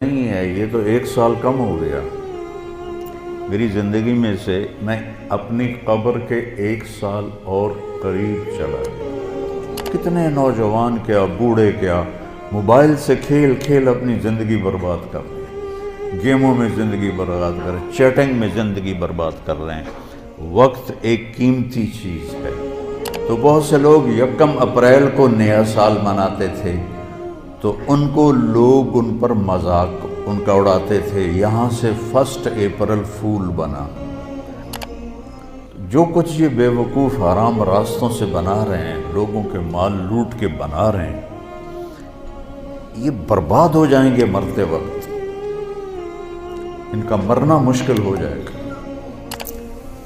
نہیں ہے، یہ تو 1 سال کم ہو گیا میری زندگی میں سے، میں اپنی قبر کے 1 سال اور قریب چلا گیا۔ کتنے نوجوان کیا بوڑھے کیا موبائل سے کھیل کھیل اپنی زندگی برباد کر رہے ہیں، گیموں میں زندگی برباد کر رہے ہیں، چیٹنگ میں زندگی برباد کر رہے ہیں۔ وقت ایک قیمتی چیز ہے۔ تو بہت سے لوگ 1 اپریل کو نیا سال مناتے تھے، تو ان کو لوگ ان پر مذاق ان کا اڑاتے تھے، یہاں سے 1 اپریل فول بنا۔ جو کچھ یہ بے وقوف حرام راستوں سے بنا رہے ہیں، لوگوں کے مال لوٹ کے بنا رہے ہیں، یہ برباد ہو جائیں گے مرتے وقت، ان کا مرنا مشکل ہو جائے گا۔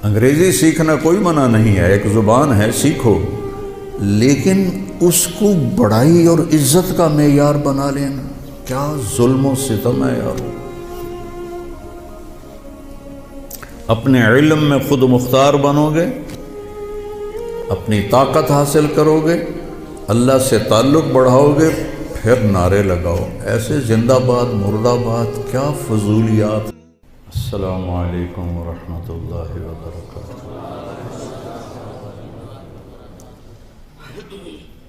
انگریزی سیکھنا کوئی منع نہیں ہے، ایک زبان ہے، سیکھو، لیکن اس کو بڑائی اور عزت کا معیار بنا لینا کیا ظلم و ستم ہے یار۔ اپنے علم میں خود مختار بنو گے، اپنی طاقت حاصل کرو گے، اللہ سے تعلق بڑھاؤ گے، پھر نعرے لگاؤ، ایسے زندہ باد مردہ باد کیا فضولیات۔ السلام علیکم ورحمۃ اللہ وبرکاتہ۔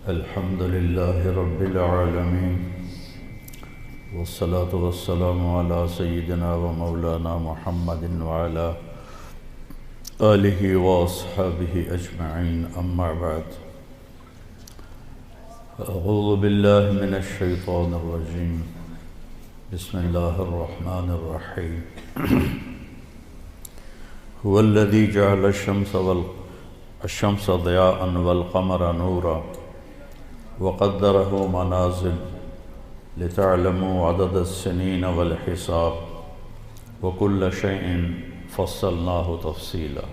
الحمد للہ رب العالمین، والصلاة والسلام علی سیدنا و مولانا محمد وعلی آلہ واصحابہ اجمعین، اما بعد۔ اعوذ باللہ من الشیطان الرجیم، بسم اللہ الرحمن الرحیم۔ هو الذی جعل الشمس ضیاء والقمر نورا وقدرہ منازل لتعلموا عدد السنین والحساب وكل شيء فصلناه تفصیلا۔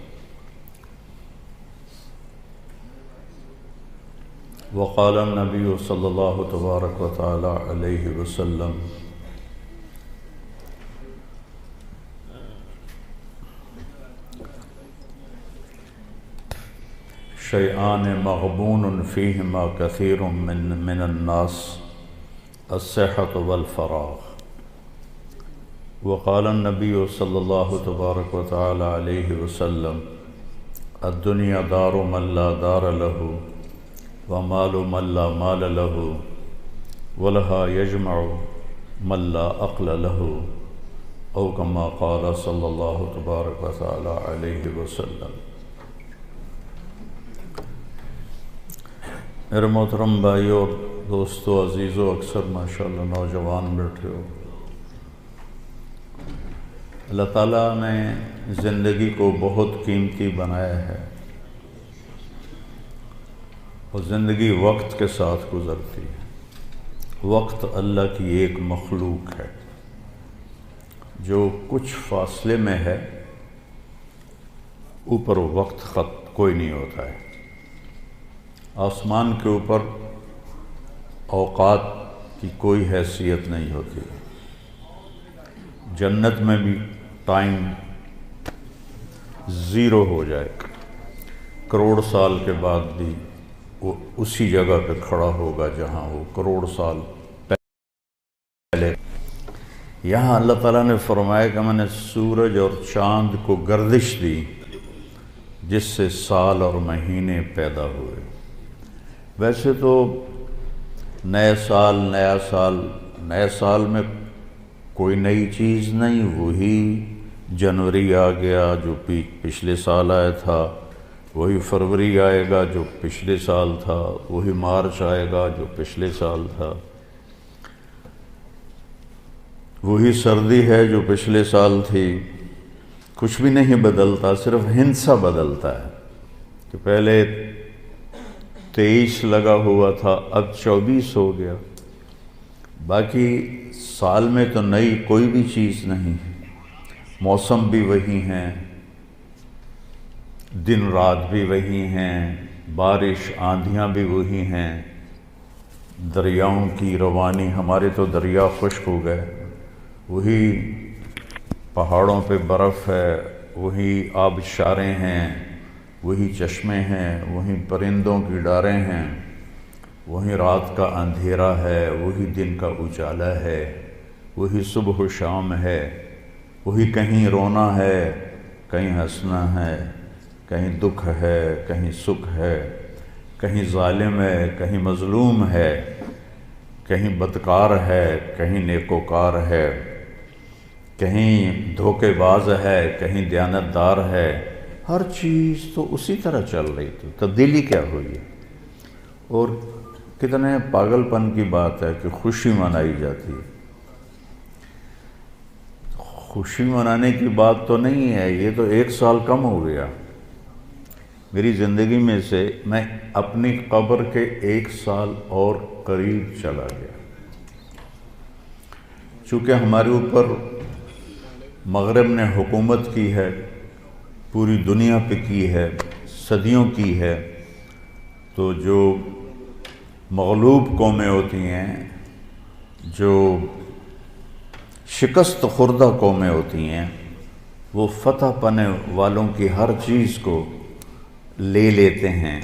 وقال النبی صلی اللہ تبارک و تعالی علیہ وسلم: شیئان مغبون فیہما کثیر من الناس، الصحة والفراغ۔ وقال النبی صلی اللہ تبارک و تعالی علیہ وسلم: الدنیا دار من لا دار له ومال من لا مال له ولها یجمع من لا عقل له، او کما قال صلی اللہ تبارک و تعالی علیہ وسلم۔ میرے محترم بھائیو اور دوستو عزیزو، اکثر ماشاءاللہ نوجوان بیٹھے ہو۔ اللہ تعالیٰ نے زندگی کو بہت قیمتی بنایا ہے، اور زندگی وقت کے ساتھ گزرتی ہے۔ وقت اللہ کی ایک مخلوق ہے جو کچھ فاصلے میں ہے، اوپر وقت خط کوئی نہیں ہوتا ہے۔ آسمان کے اوپر اوقات کی کوئی حیثیت نہیں ہوتی۔ جنت میں بھی ٹائم زیرو ہو جائے گا، کروڑ سال کے بعد بھی وہ اسی جگہ پہ کھڑا ہوگا جہاں وہ کروڑ سال پہلے۔ یہاں اللہ تعالیٰ نے فرمایا کہ میں نے سورج اور چاند کو گردش دی، جس سے سال اور مہینے پیدا ہوئے۔ ویسے تو نئے سال میں کوئی نئی چیز نہیں، وہی جنوری آ گیا جو پچھلے سال آیا تھا، وہی فروری آئے گا جو پچھلے سال تھا، وہی مارچ آئے گا جو پچھلے سال تھا، وہی سردی ہے جو پچھلے سال تھی۔ کچھ بھی نہیں بدلتا، صرف ہندسہ بدلتا ہے کہ پہلے 23 لگا ہوا تھا، اب 24 ہو گیا۔ باقی سال میں تو نئی کوئی بھی چیز نہیں، موسم بھی وہی ہیں، دن رات بھی وہی ہیں، بارش آندھیاں بھی وہی ہیں، دریاؤں کی روانی، ہمارے تو دریا خشک ہو گئے، وہی پہاڑوں پہ برف ہے، وہی آبشاریں ہیں، وہی چشمے ہیں، وہی پرندوں کی ڈاریں ہیں، وہی رات کا اندھیرا ہے، وہی دن کا اجالا ہے، وہی صبح و شام ہے، وہی کہیں رونا ہے کہیں ہنسنا ہے، کہیں دکھ ہے کہیں سکھ ہے، کہیں ظالم ہے کہیں مظلوم ہے، کہیں بدکار ہے کہیں نیکوکار ہے، کہیں دھوکے باز ہے کہیں دیانتدار ہے۔ ہر چیز تو اسی طرح چل رہی تھی، تبدیلی کیا ہوئی ہے؟ اور کتنے پاگل پن کی بات ہے کہ خوشی منائی جاتی ہے۔ خوشی منانے کی بات تو نہیں ہے، یہ تو 1 سال کم ہو گیا میری زندگی میں سے، میں اپنی قبر کے 1 سال اور قریب چلا گیا۔ چونکہ ہمارے اوپر مغرب نے حکومت کی ہے، پوری دنیا پہ کی ہے، صدیوں کی ہے، تو جو مغلوب قومیں ہوتی ہیں، جو شکست خوردہ قومیں ہوتی ہیں، وہ فتح پانے والوں کی ہر چیز کو لے لیتے ہیں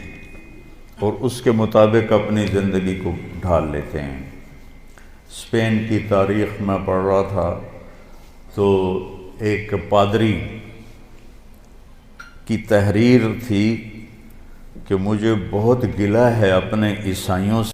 اور اس کے مطابق اپنی زندگی کو ڈھال لیتے ہیں۔ اسپین کی تاریخ میں پڑھ رہا تھا تو ایک پادری کی تحریر تھی کہ مجھے بہت گلہ ہے اپنے عیسائیوں سے،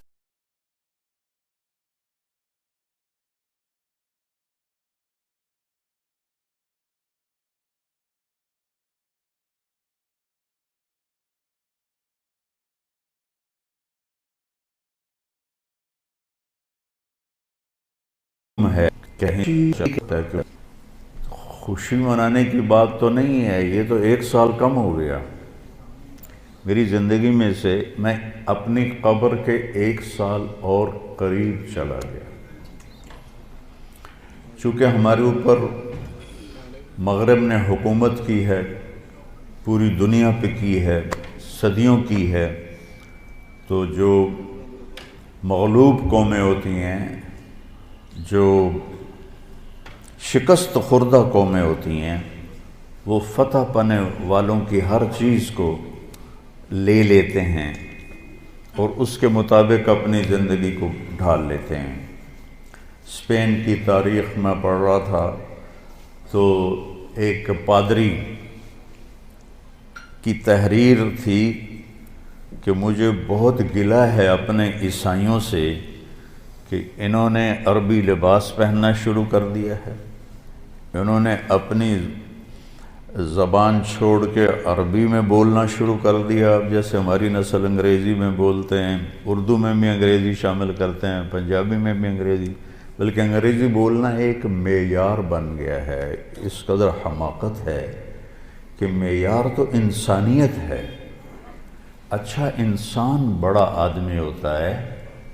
ہے کہیں خوشی منانے کی بات تو نہیں ہے، یہ تو 1 سال کم ہو گیا میری زندگی میں سے، میں اپنی قبر کے 1 سال اور قریب چلا گیا۔ چونکہ ہمارے اوپر مغرب نے حکومت کی ہے، پوری دنیا پہ کی ہے، صدیوں کی ہے، تو جو مغلوب قومیں ہوتی ہیں، جو شکست خوردہ قومیں ہوتی ہیں، وہ فتح پانے والوں کی ہر چیز کو لے لیتے ہیں اور اس کے مطابق اپنی زندگی کو ڈھال لیتے ہیں۔ اسپین کی تاریخ میں پڑھ رہا تھا تو ایک پادری کی تحریر تھی کہ مجھے بہت گلہ ہے اپنے عیسائیوں سے کہ انہوں نے عربی لباس پہننا شروع کر دیا ہے، انہوں نے اپنی زبان چھوڑ کے عربی میں بولنا شروع کر دیا۔ اب جیسے ہماری نسل انگریزی میں بولتے ہیں، اردو میں بھی انگریزی شامل کرتے ہیں، پنجابی میں بھی انگریزی، بلکہ انگریزی بولنا ایک معیار بن گیا ہے۔ اس قدر حماقت ہے کہ معیار تو انسانیت ہے۔ اچھا انسان بڑا آدمی ہوتا ہے،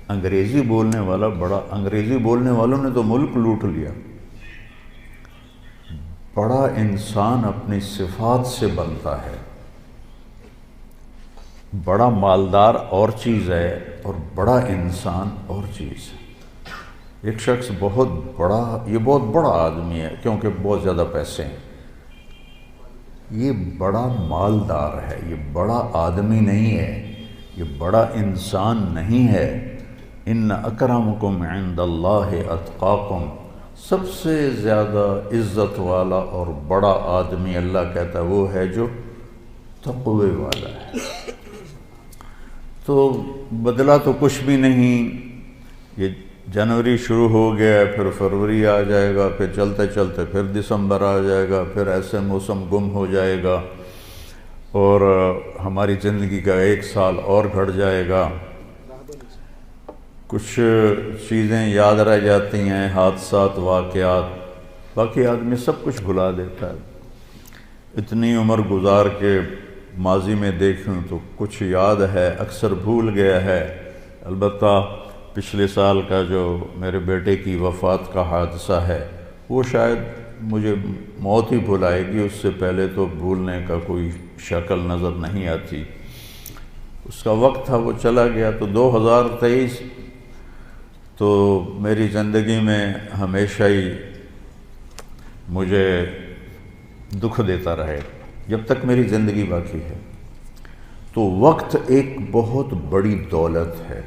انگریزی بولنے والا بڑا، انگریزی بولنے والوں نے تو ملک لوٹ لیا۔ بڑا انسان اپنی صفات سے بنتا ہے، بڑا مالدار اور چیز ہے اور بڑا انسان اور چیز ہے۔ ایک شخص بہت بڑا، یہ بہت بڑا آدمی ہے کیونکہ بہت زیادہ پیسے ہیں، یہ بڑا مالدار ہے، یہ بڑا آدمی نہیں ہے، یہ بڑا انسان نہیں ہے۔ ان اکرمکم عند اللہ اتقاکم، سب سے زیادہ عزت والا اور بڑا آدمی اللہ کہتا ہے وہ ہے جو تقوی والا ہے۔ تو بدلا تو کچھ بھی نہیں، یہ جنوری شروع ہو گیا ہے، پھر فروری آ جائے گا، پھر چلتے چلتے پھر دسمبر آ جائے گا، پھر ایسے موسم گم ہو جائے گا اور ہماری زندگی کا 1 سال اور گھٹ جائے گا۔ کچھ چیزیں یاد رہ جاتی ہیں، حادثات، واقعات، باقی آدمی سب کچھ بھلا دیتا ہے۔ اتنی عمر گزار کے ماضی میں دیکھوں تو کچھ یاد ہے، اکثر بھول گیا ہے۔ البتہ پچھلے سال کا جو میرے بیٹے کی وفات کا حادثہ ہے وہ شاید مجھے موت ہی بھلائے گی، اس سے پہلے تو بھولنے کا کوئی شکل نظر نہیں آتی۔ اس کا وقت تھا، وہ چلا گیا۔ تو 2023 تو میری زندگی میں ہمیشہ ہی مجھے دکھ دیتا رہے جب تک میری زندگی باقی ہے۔ تو وقت ایک بہت بڑی دولت ہے،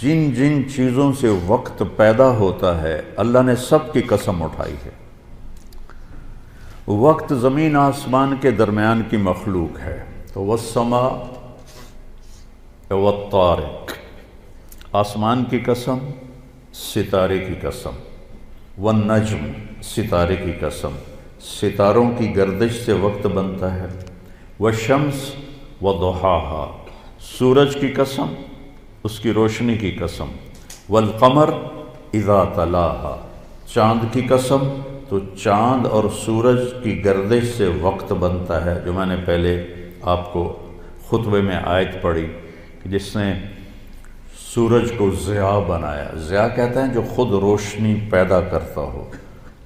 جن جن چیزوں سے وقت پیدا ہوتا ہے اللہ نے سب کی قسم اٹھائی ہے۔ وقت زمین آسمان کے درمیان کی مخلوق ہے، تو والسماء والطارق، آسمان کی قسم، ستارے کی قسم، والنجم، ستارے کی قسم، ستاروں کی گردش سے وقت بنتا ہے، والشمس وضحاہا، سورج کی قسم، اس کی روشنی کی قسم، والقمر اذا تلاہا، چاند کی قسم، تو چاند اور سورج کی گردش سے وقت بنتا ہے، جو میں نے پہلے آپ کو خطبے میں آیت پڑھی کہ جس نے سورج کو ضیاء بنایا، ضیاء کہتے ہیں جو خود روشنی پیدا کرتا ہو،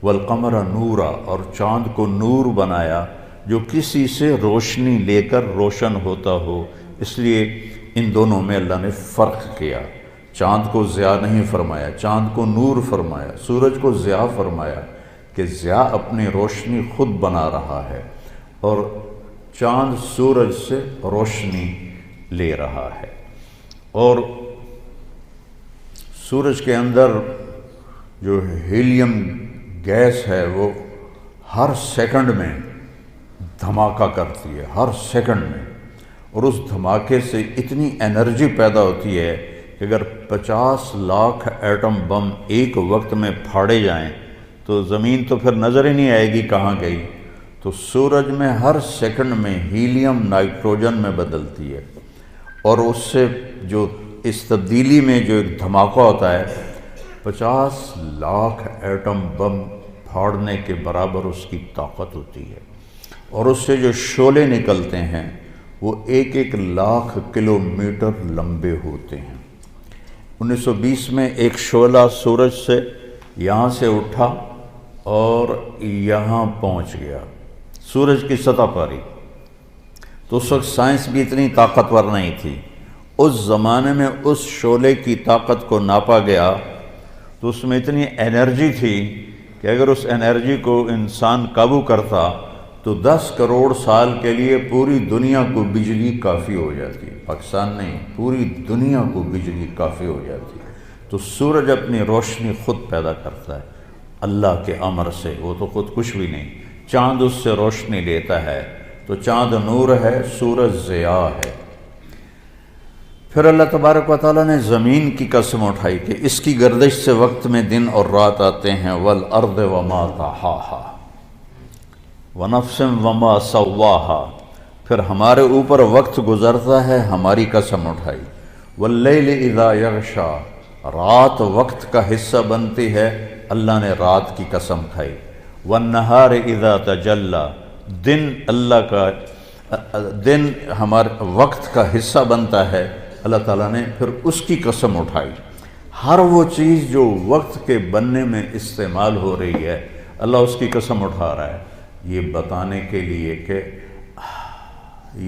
والقمر نورا، اور چاند کو نور بنایا جو کسی سے روشنی لے کر روشن ہوتا ہو، اس لیے ان دونوں میں اللہ نے فرق کیا، چاند کو ضیاء نہیں فرمایا، چاند کو نور فرمایا، سورج کو ضیاء فرمایا کہ ضیاء اپنی روشنی خود بنا رہا ہے اور چاند سورج سے روشنی لے رہا ہے، اور سورج کے اندر جو ہیلیم گیس ہے وہ ہر سیکنڈ میں دھماکہ کرتی ہے، ہر سیکنڈ میں، اور اس دھماکے سے اتنی انرجی پیدا ہوتی ہے کہ اگر 50 لاکھ ایٹم بم ایک وقت میں پھاڑے جائیں تو زمین تو پھر نظر ہی نہیں آئے گی کہاں گئی، تو سورج میں ہر سیکنڈ میں ہیلیم نائٹروجن میں بدلتی ہے، اور اس سے جو اس تبدیلی میں جو ایک دھماکہ ہوتا ہے 50 لاکھ ایٹم بم پھاڑنے کے برابر اس کی طاقت ہوتی ہے، اور اس سے جو شعلے نکلتے ہیں وہ 1-1 لاکھ کلومیٹر لمبے ہوتے ہیں۔ 1920 میں ایک شعلہ سورج سے یہاں سے اٹھا اور یہاں پہنچ گیا، سورج کی سطح پر ہی، تو اس وقت سائنس بھی اتنی طاقتور نہیں تھی، اس زمانے میں اس شعلے کی طاقت کو ناپا گیا تو اس میں اتنی انرجی تھی کہ اگر اس انرجی کو انسان قابو کرتا تو 10 کروڑ سال کے لیے پوری دنیا کو بجلی کافی ہو جاتی، پاکستان نہیں پوری دنیا کو بجلی کافی ہو جاتی۔ تو سورج اپنی روشنی خود پیدا کرتا ہے اللہ کے امر سے، وہ تو خود کچھ بھی نہیں، چاند اس سے روشنی لیتا ہے، تو چاند نور ہے، سورج ضیاء ہے۔ پھر اللہ تبارک و تعالیٰ نے زمین کی قسم اٹھائی کہ اس کی گردش سے وقت میں دن اور رات آتے ہیں، والارض وما طحاها ونفس وما سواها، پھر ہمارے اوپر وقت گزرتا ہے، ہماری قسم اٹھائی، واللیل اذا یغشا، رات وقت کا حصہ بنتی ہے، اللہ نے رات کی قسم کھائی، والنہار اذا تجلی، دن اللہ کا دن ہمارے وقت کا حصہ بنتا ہے، اللہ تعالیٰ نے پھر اس کی قسم اٹھائی۔ ہر وہ چیز جو وقت کے بننے میں استعمال ہو رہی ہے اللہ اس کی قسم اٹھا رہا ہے، یہ بتانے کے لیے کہ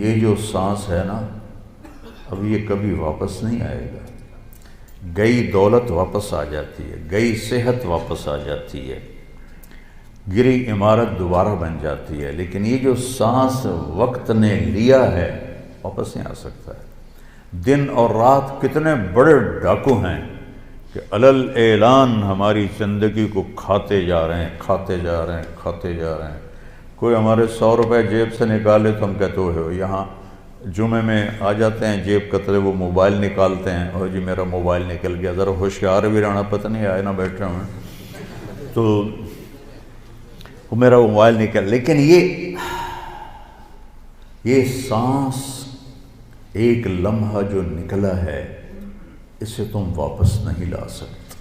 یہ جو سانس ہے نا اب یہ کبھی واپس نہیں آئے گا، گئی دولت واپس آ جاتی ہے، گئی صحت واپس آ جاتی ہے، گری عمارت دوبارہ بن جاتی ہے، لیکن یہ جو سانس وقت نے لیا ہے واپس نہیں آ سکتا ہے۔ دن اور رات کتنے بڑے ڈاکو ہیں کہ علل اعلان ہماری زندگی کو کھاتے جا رہے ہیں، کھاتے جا رہے ہیں، کھاتے جا رہے ہیں۔ کوئی ہمارے 100 روپے جیب سے نکالے تو ہم کہتے ہو یہاں جمعے میں آ جاتے ہیں جیب کترے، وہ موبائل نکالتے ہیں، اور جی میرا موبائل نکل گیا، ذرا ہوشیار بھی رہنا، پتہ نہیں آئے نہ بیٹھے ہوئے تو وہ میرا موبائل نکل، لیکن یہ سانس ایک لمحہ جو نکلا ہے اسے تم واپس نہیں لا سکتے،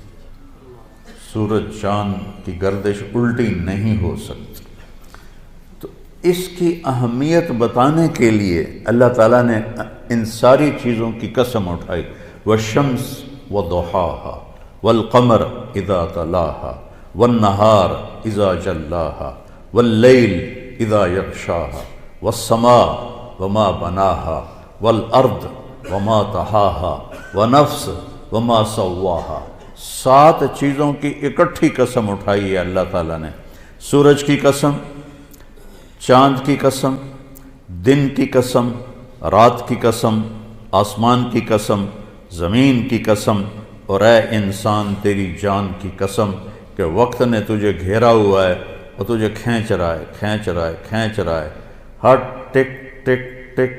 سورج چاند کی گردش الٹی نہیں ہو سکتی۔ تو اس کی اہمیت بتانے کے لیے اللہ تعالیٰ نے ان ساری چیزوں کی قسم اٹھائی، والشمس وضحاها والقمر اذا تلاها والنہار اذا جلاها واللیل اذا یغشاها والسماء وما بناها والارض وما طحاها ونفس وما سواها، 7 چیزوں کی اکٹھی قسم اٹھائی ہے اللہ تعالیٰ نے، سورج کی قسم، چاند کی قسم، دن کی قسم، رات کی قسم، آسمان کی قسم، زمین کی قسم اور اے انسان تیری جان کی قسم کہ وقت نے تجھے گھیرا ہوا ہے اور تجھے کھینچ رہا ہے ہر ٹک ٹک ٹک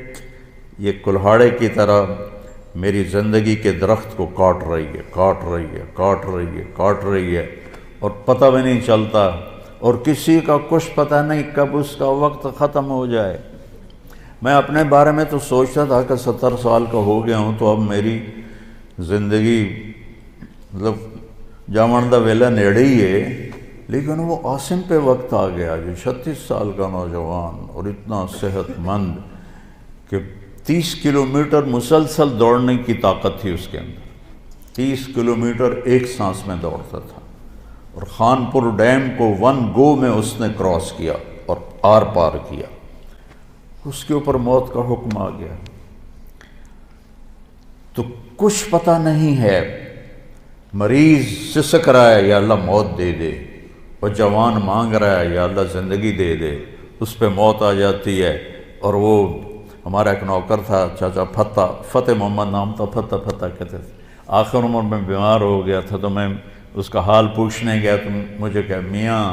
یہ کلہاڑے کی طرح میری زندگی کے درخت کو کاٹ رہی ہے اور پتہ بھی نہیں چلتا، اور کسی کا کچھ پتہ نہیں کب اس کا وقت ختم ہو جائے۔ میں اپنے بارے میں تو سوچتا تھا کہ 70 سال کا ہو گیا ہوں تو اب میری زندگی مطلب جامن دا ویلا نیڑے ہی ہے، لیکن وہ عاصم پہ وقت آ گیا جو 36 سال کا نوجوان اور اتنا صحت مند کہ 30 کلومیٹر مسلسل دوڑنے کی طاقت تھی اس کے اندر، 30 کلومیٹر ایک سانس میں دوڑتا تھا، اور خانپور ڈیم کو 1 گو میں اس نے کراس کیا اور آر پار کیا۔ اس کے اوپر موت کا حکم آ گیا، تو کچھ پتہ نہیں ہے۔ مریض سسک رہا ہے یا اللہ موت دے دے، اور جوان مانگ رہا ہے یا اللہ زندگی دے دے، اس پہ موت آ جاتی ہے۔ اور وہ ہمارا ایک نوکر تھا چاچا فتح محمد نام تھا، فتح کہتے تھے، آخر عمر میں بیمار ہو گیا تھا، تو میں اس کا حال پوچھنے گیا تو مجھے کہا میاں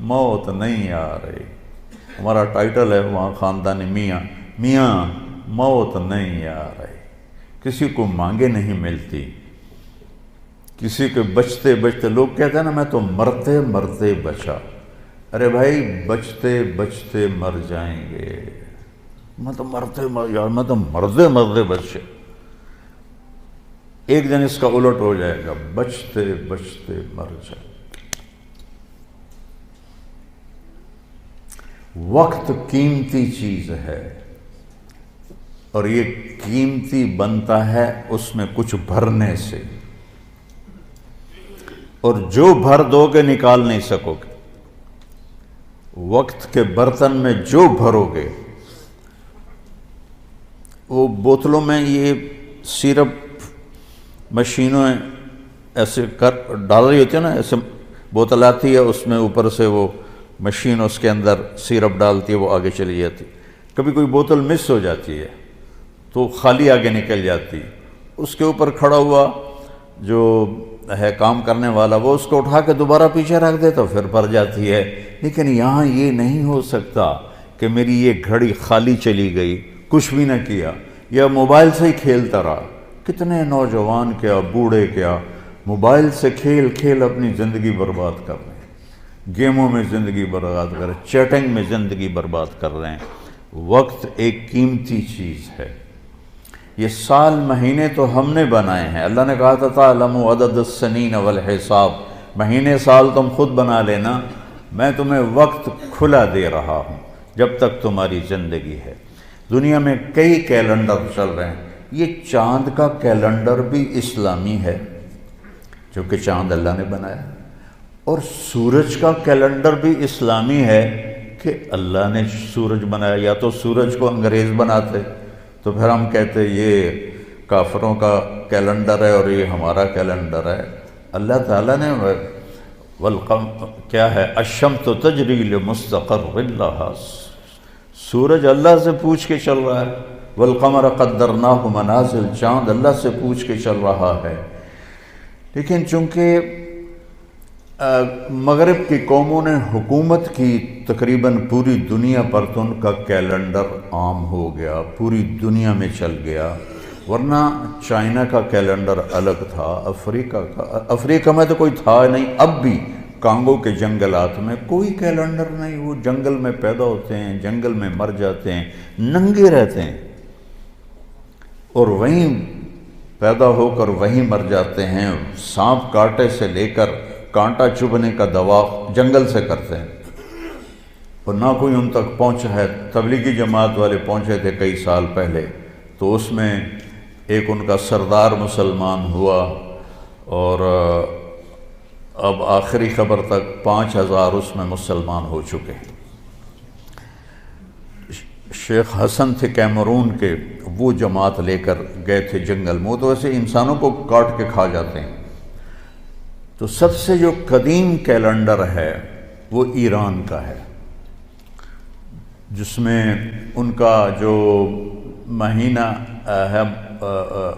موت نہیں آ رہی، ہمارا ٹائٹل ہے وہاں خاندانی میاں موت نہیں آ رہی، کسی کو مانگے نہیں ملتی، کسی کے بچتے لوگ کہتے ہیں نا میں تو مرتے مرتے بچا، ارے بھائی بچتے بچتے مر جائیں گے، میں تو مرتے بچے، ایک دن اس کا الٹ ہو جائے گا، بچتے بچتے مر جائے۔ وقت قیمتی چیز ہے، اور یہ قیمتی بنتا ہے اس میں کچھ بھرنے سے، اور جو بھر دو گے نکال نہیں سکو گے۔ وقت کے برتن میں جو بھرو گے، وہ بوتلوں میں یہ سیرپ مشینوں ایسے ڈال رہی ہوتی ہے نا، ایسے بوتل آتی ہے، اس میں اوپر سے وہ مشین اس کے اندر سیرپ ڈالتی ہے، وہ آگے چلی جاتی، کبھی کوئی بوتل مس ہو جاتی ہے تو خالی آگے نکل جاتی، اس کے اوپر کھڑا ہوا جو ہے کام کرنے والا وہ اس کو اٹھا کے دوبارہ پیچھے رکھ دے تو پھر بھر جاتی ہے۔ لیکن یہاں یہ نہیں ہو سکتا کہ میری یہ گھڑی خالی چلی گئی، کچھ بھی نہ کیا، یا موبائل سے ہی کھیلتا رہا۔ کتنے نوجوان کیا بوڑھے کیا موبائل سے کھیل اپنی زندگی برباد کر رہے ہیں، گیموں میں زندگی برباد کر رہے ہیں، چیٹنگ میں زندگی برباد کر رہے ہیں۔ وقت ایک قیمتی چیز ہے۔ یہ سال مہینے تو ہم نے بنائے ہیں، اللہ نے کہا تھا تعلموا عدد السنین والحساب، مہینے سال تم خود بنا لینا، میں تمہیں وقت کھلا دے رہا ہوں جب تک تمہاری زندگی ہے۔ دنیا میں کئی کیلنڈر چل رہے ہیں، یہ چاند کا کیلنڈر بھی اسلامی ہے کیونکہ چاند اللہ نے بنایا، اور سورج کا کیلنڈر بھی اسلامی ہے کہ اللہ نے سورج بنایا۔ یا تو سورج کو انگریز بناتے تو پھر ہم کہتے یہ کافروں کا کیلنڈر ہے اور یہ ہمارا کیلنڈر ہے۔ اللہ تعالیٰ نے کیا ہے، الشمس تجری لمستقر لہا، سورج اللہ سے پوچھ کے چل رہا ہے، والقمر قدرناہ منازل، چاند اللہ سے پوچھ کے چل رہا ہے۔ لیکن چونکہ مغرب کی قوموں نے حکومت کی تقریباً پوری دنیا پر، تو ان کا کیلنڈر عام ہو گیا، پوری دنیا میں چل گیا، ورنہ چائنا کا کیلنڈر الگ تھا، افریقہ میں تو کوئی تھا نہیں، اب بھی کانگو کے جنگلات میں کوئی کیلنڈر نہیں، وہ جنگل میں پیدا ہوتے ہیں، جنگل میں مر جاتے ہیں، ننگے رہتے ہیں، اور وہیں پیدا ہو کر وہیں مر جاتے ہیں، سانپ کاٹے سے لے کر کانٹا چبھنے کا دوا جنگل سے کرتے ہیں، اور نہ کوئی ان تک پہنچا ہے۔ تبلیغی جماعت والے پہنچے تھے کئی سال پہلے، تو اس میں ایک ان کا سردار مسلمان ہوا، اور اب آخری خبر تک 5000 اس میں مسلمان ہو چکے ہیں۔ شیخ حسن تھے کیمرون کے، وہ جماعت لے کر گئے تھے جنگل میں، تو ایسے انسانوں کو کاٹ کے کھا جاتے ہیں۔ تو سب سے جو قدیم کیلنڈر ہے وہ ایران کا ہے، جس میں ان کا جو مہینہ ہے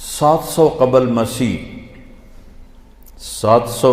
700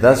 10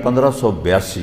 1582,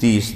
30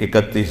31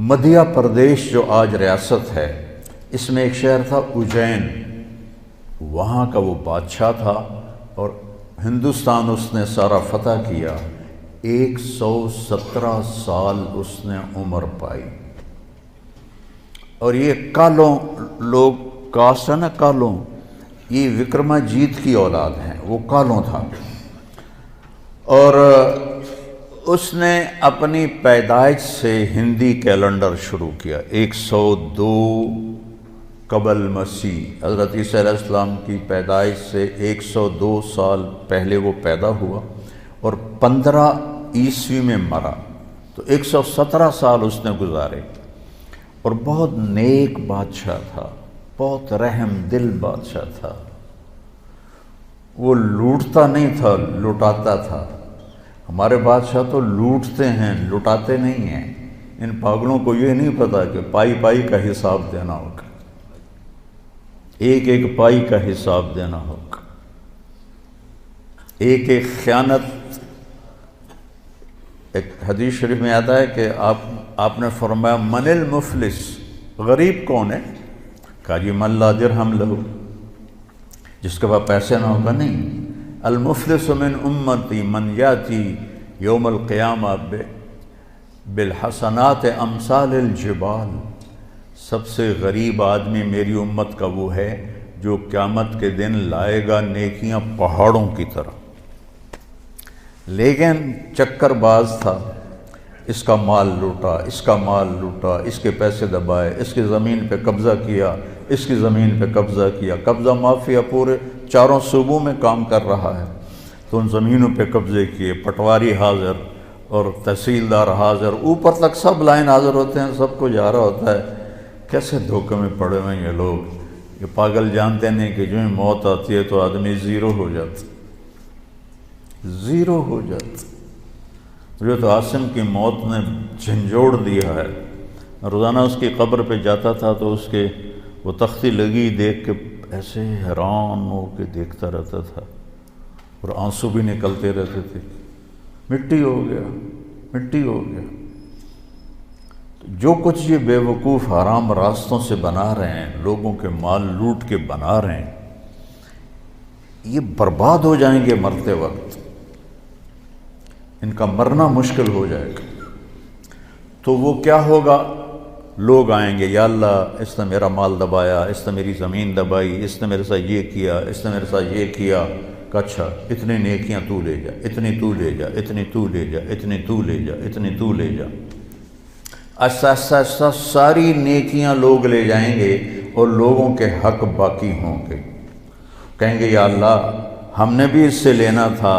مدھیہ پردیش جو آج ریاست ہے، اس میں ایک شہر تھا اجین، وہاں کا وہ بادشاہ تھا اور ہندوستان اس نے سارا فتح کیا۔ 117 سال اس نے عمر پائی، اور یہ کالوں لوگ، کاسٹ ہے نا کالوں، یہ وکرما جیت کی اولاد ہیں، وہ کالوں تھا۔ اور اس نے اپنی پیدائش سے ہندی کیلنڈر شروع کیا۔ 102 قبل مسیح، حضرت عیسیٰ علیہ السلام کی پیدائش سے 102 سال پہلے وہ پیدا ہوا اور 15 عیسوی میں مرا، تو 117 سال اس نے گزارے۔ اور بہت نیک بادشاہ تھا، بہت رحم دل بادشاہ تھا، وہ لوٹتا نہیں تھا، لٹاتا تھا۔ ہمارے بادشاہ تو لوٹتے ہیں، لٹاتے نہیں ہیں۔ ان پاگلوں کو یہ نہیں پتا کہ پائی پائی کا حساب دینا ہوگا، ایک ایک پائی کا حساب دینا ہوگا، ایک ایک خیانت۔ ایک حدیث شریف میں آتا ہے کہ آپ نے فرمایا من المفلس، غریب کون ہے؟ کہا جی من لا درہم لہو، جس کے پاس پیسے نہ ہوگا نہیں۔ المفلس من امتی من یاتی یوم القیامہ بالحسنات امثال الجبال، سب سے غریب آدمی میری امت کا وہ ہے جو قیامت کے دن لائے گا نیکیاں پہاڑوں کی طرح۔ لیکن چکر باز تھا، اس کا مال لوٹا، اس کا مال لوٹا، اس کے پیسے دبائے، اس کی زمین پہ قبضہ کیا، اس کی زمین پہ قبضہ کیا۔ قبضہ مافیا پورے 4 صوبوں میں کام کر رہا ہے، تو ان زمینوں پہ قبضے کیے، پٹواری حاضر اور تحصیلدار حاضر، اوپر تک سب لائن حاضر ہوتے ہیں، سب کو جا رہا ہوتا ہے۔ کیسے دھوکے میں پڑے ہوئے ہیں یہ لوگ، یہ پاگل جانتے نہیں کہ جو ہی موت آتی ہے تو آدمی زیرو ہو جاتا، زیرو ہو جاتا۔ جو تو عاصم کی موت نے جھنجھوڑ دیا ہے، روزانہ اس کی قبر پہ جاتا تھا تو اس کے وہ تختی لگی دیکھ کے ایسے حیران ہو کے دیکھتا رہتا تھا، اور آنسو بھی نکلتے رہتے تھے، مٹی ہو گیا، مٹی ہو گیا۔ جو کچھ یہ بے وقوف حرام راستوں سے بنا رہے ہیں، لوگوں کے مال لوٹ کے بنا رہے ہیں، یہ برباد ہو جائیں گے مرتے وقت، ان کا مرنا مشکل ہو جائے گا۔ تو وہ کیا ہوگا؟ لوگ آئیں گے، یا اللہ اس نے میرا مال دبایا، اس نے میری زمین دبائی، اس نے میرے ساتھ یہ کیا، اس نے میرے ساتھ یہ کیا۔ کہ اچھا اتنی نیکیاں تو لے جا، اتنی تو لے جا، اتنی تو لے جا، اتنی تو لے جا، اتنی تو لے جا۔ آہستہ آہستہ آہستہ ساری نیکیاں لوگ لے جائیں گے اور لوگوں کے حق باقی ہوں گے۔ کہیں گے یا اللہ ہم نے بھی اس سے لینا تھا،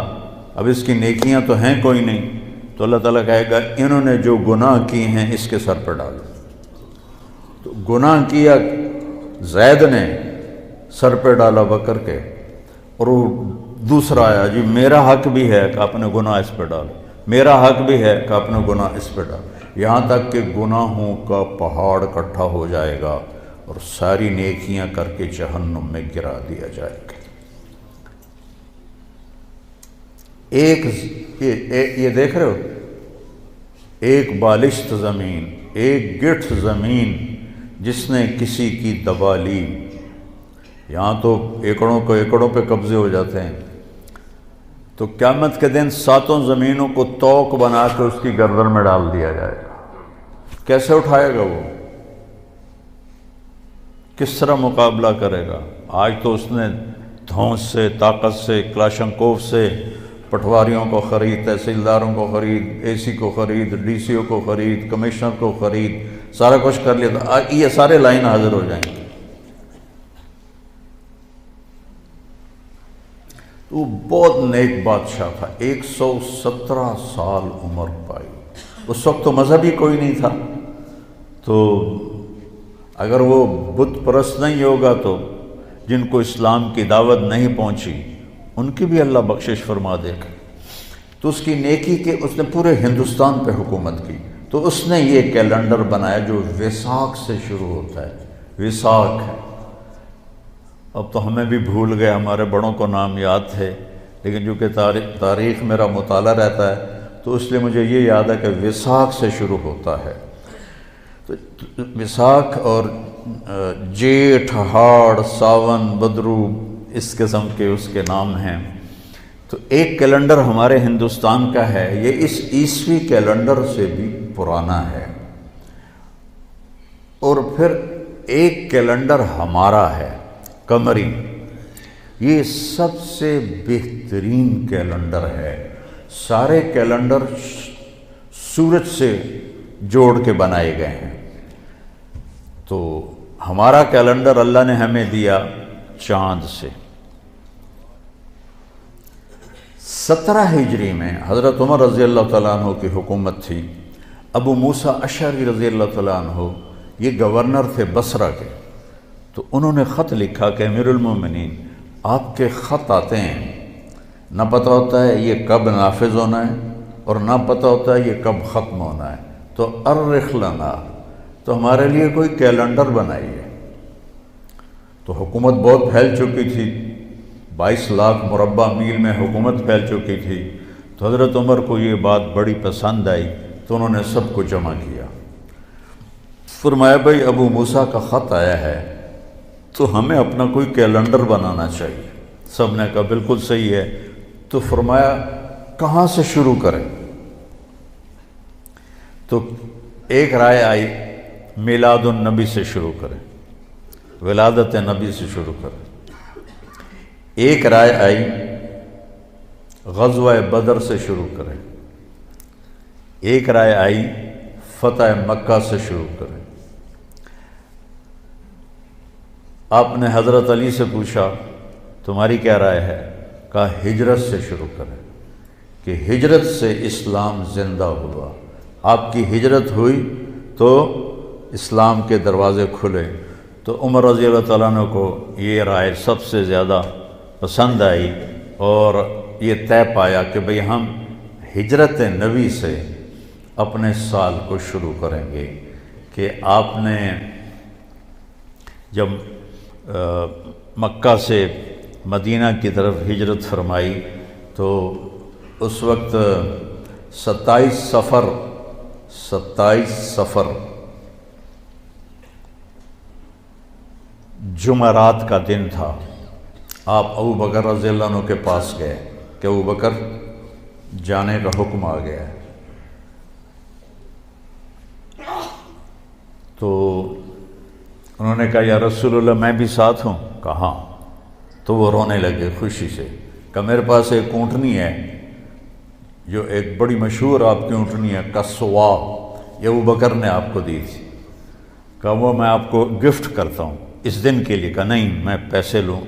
اب اس کی نیکیاں تو ہیں کوئی نہیں، تو اللہ تعالیٰ کہے گا انہوں نے جو گناہ کی ہیں اس کے سر پہ ڈالو۔ تو گناہ کیا زید نے، سر پہ ڈالا بکر کے، اور وہ دوسرا آیا جی میرا حق بھی ہے کہ اپنے گناہ اس پہ ڈالو، میرا حق بھی ہے کہ اپنے گناہ اس پہ ڈالو، یہاں تک کہ گناہوں کا پہاڑ اکٹھا ہو جائے گا اور ساری نیکیاں کر کے جہنم میں گرا دیا جائے گا۔ یہ دیکھ رہے ہو، ایک بالشت زمین، ایک گٹھ زمین جس نے کسی کی دبا لی، یہاں تو ایکڑوں پہ قبضے ہو جاتے ہیں، تو قیامت کے دن 7 زمینوں کو توق بنا کے اس کی گردن میں ڈال دیا جائے گا۔ کیسے اٹھائے گا وہ؟ کس طرح مقابلہ کرے گا؟ آج تو اس نے دھونس سے، طاقت سے، کلاشنکوف سے پٹواریوں کو خرید، تحصیلداروں کو خرید، اے سی کو خرید، ڈی سی او کو خرید، کمشنر کو خرید، سارا کچھ کر لیا تھا، یہ سارے لائن حاضر ہو جائیں گے۔ وہ بہت نیک بادشاہ تھا، 117 سال عمر پائی۔ اس وقت تو مذہب ہی کوئی نہیں تھا، تو اگر وہ بت پرست نہیں ہوگا تو جن کو اسلام کی دعوت نہیں پہنچی ان کی بھی اللہ بخشش فرما دے گا۔ تو اس کی نیکی کے اس نے پورے ہندوستان پہ حکومت کی، تو اس نے یہ کیلنڈر بنایا جو ویساکھ سے شروع ہوتا ہے، ویساکھ۔ اب تو ہمیں بھی بھول گئے، ہمارے بڑوں کو نام یاد تھے، لیکن چونکہ تاریخ میرا مطالعہ رہتا ہے تو اس لیے مجھے یہ یاد ہے کہ ویساکھ سے شروع ہوتا ہے۔ تو وساکھ اور جیٹھ، ہاڑ، ساون، بدرو اس قسم کے اس کے نام ہیں۔ تو ایک کیلنڈر ہمارے ہندوستان کا ہے، یہ اس عیسوی کیلنڈر سے بھی پرانا ہے، اور پھر ایک کیلنڈر ہمارا ہے قمری، یہ سب سے بہترین کیلنڈر ہے۔ سارے کیلنڈر سورج سے جوڑ کے بنائے گئے ہیں، تو ہمارا کیلنڈر اللہ نے ہمیں دیا چاند سے۔ 17 ہجری میں حضرت عمر رضی اللہ تعالیٰ عنہ کی حکومت تھی۔ ابو موسیٰ اشعری رضی اللہ تعالیٰ عنہ یہ گورنر تھے بصرہ کے، تو انہوں نے خط لکھا کہ امیر المومنین آپ کے خط آتے ہیں، نہ پتہ ہوتا ہے یہ کب نافذ ہونا ہے اور نہ پتہ ہوتا ہے یہ کب ختم ہونا ہے، تو ارخ لنا، تو ہمارے لیے کوئی کیلنڈر بنائیے۔ تو حکومت بہت پھیل چکی تھی، 22 لاکھ مربع میل میں حکومت پھیل چکی تھی، تو حضرت عمر کو یہ بات بڑی پسند آئی، تو انہوں نے سب کو جمع کیا، فرمایا بھائی ابو موسیٰ کا خط آیا ہے تو ہمیں اپنا کوئی کیلنڈر بنانا چاہیے۔ سب نے کہا بالکل صحیح ہے، تو فرمایا کہاں سے شروع کریں؟ تو ایک رائے آئی میلاد النبی سے شروع کریں، ولادت نبی سے شروع کریں۔ ایک رائے آئی غزوہ بدر سے شروع کریں، ایک رائے آئی فتح مکہ سے شروع کریں۔ آپ نے حضرت علی سے پوچھا تمہاری کیا رائے ہے؟ کہا ہجرت سے شروع کریں، کہ ہجرت سے اسلام زندہ ہوا، آپ کی ہجرت ہوئی تو اسلام کے دروازے کھلے۔ تو عمر رضی اللہ تعالیٰ عنہ کو یہ رائے سب سے زیادہ پسند آئی، اور یہ طے پایا کہ بھئی ہم ہجرت نبی سے اپنے سال کو شروع کریں گے، کہ آپ نے جب مکہ سے مدینہ کی طرف ہجرت فرمائی تو اس وقت 27 صفر جمعرات کا دن تھا۔ آپ ابو بکر رضی اللہ عنہ کے پاس گئے کہ ابو بکر جانے کا حکم آ گیا ہے، تو انہوں نے کہا یا رسول اللہ میں بھی ساتھ ہوں؟ کہا، تو وہ رونے لگے خوشی سے، کہ میرے پاس ایک اونٹنی ہے جو ایک بڑی مشہور آپ کی اونٹنی ہے کسوا، یہ ابو بکر نے آپ کو دی تھی، کہا وہ میں آپ کو گفٹ کرتا ہوں اس دن کے لیے۔ کہا نہیں میں پیسے لوں،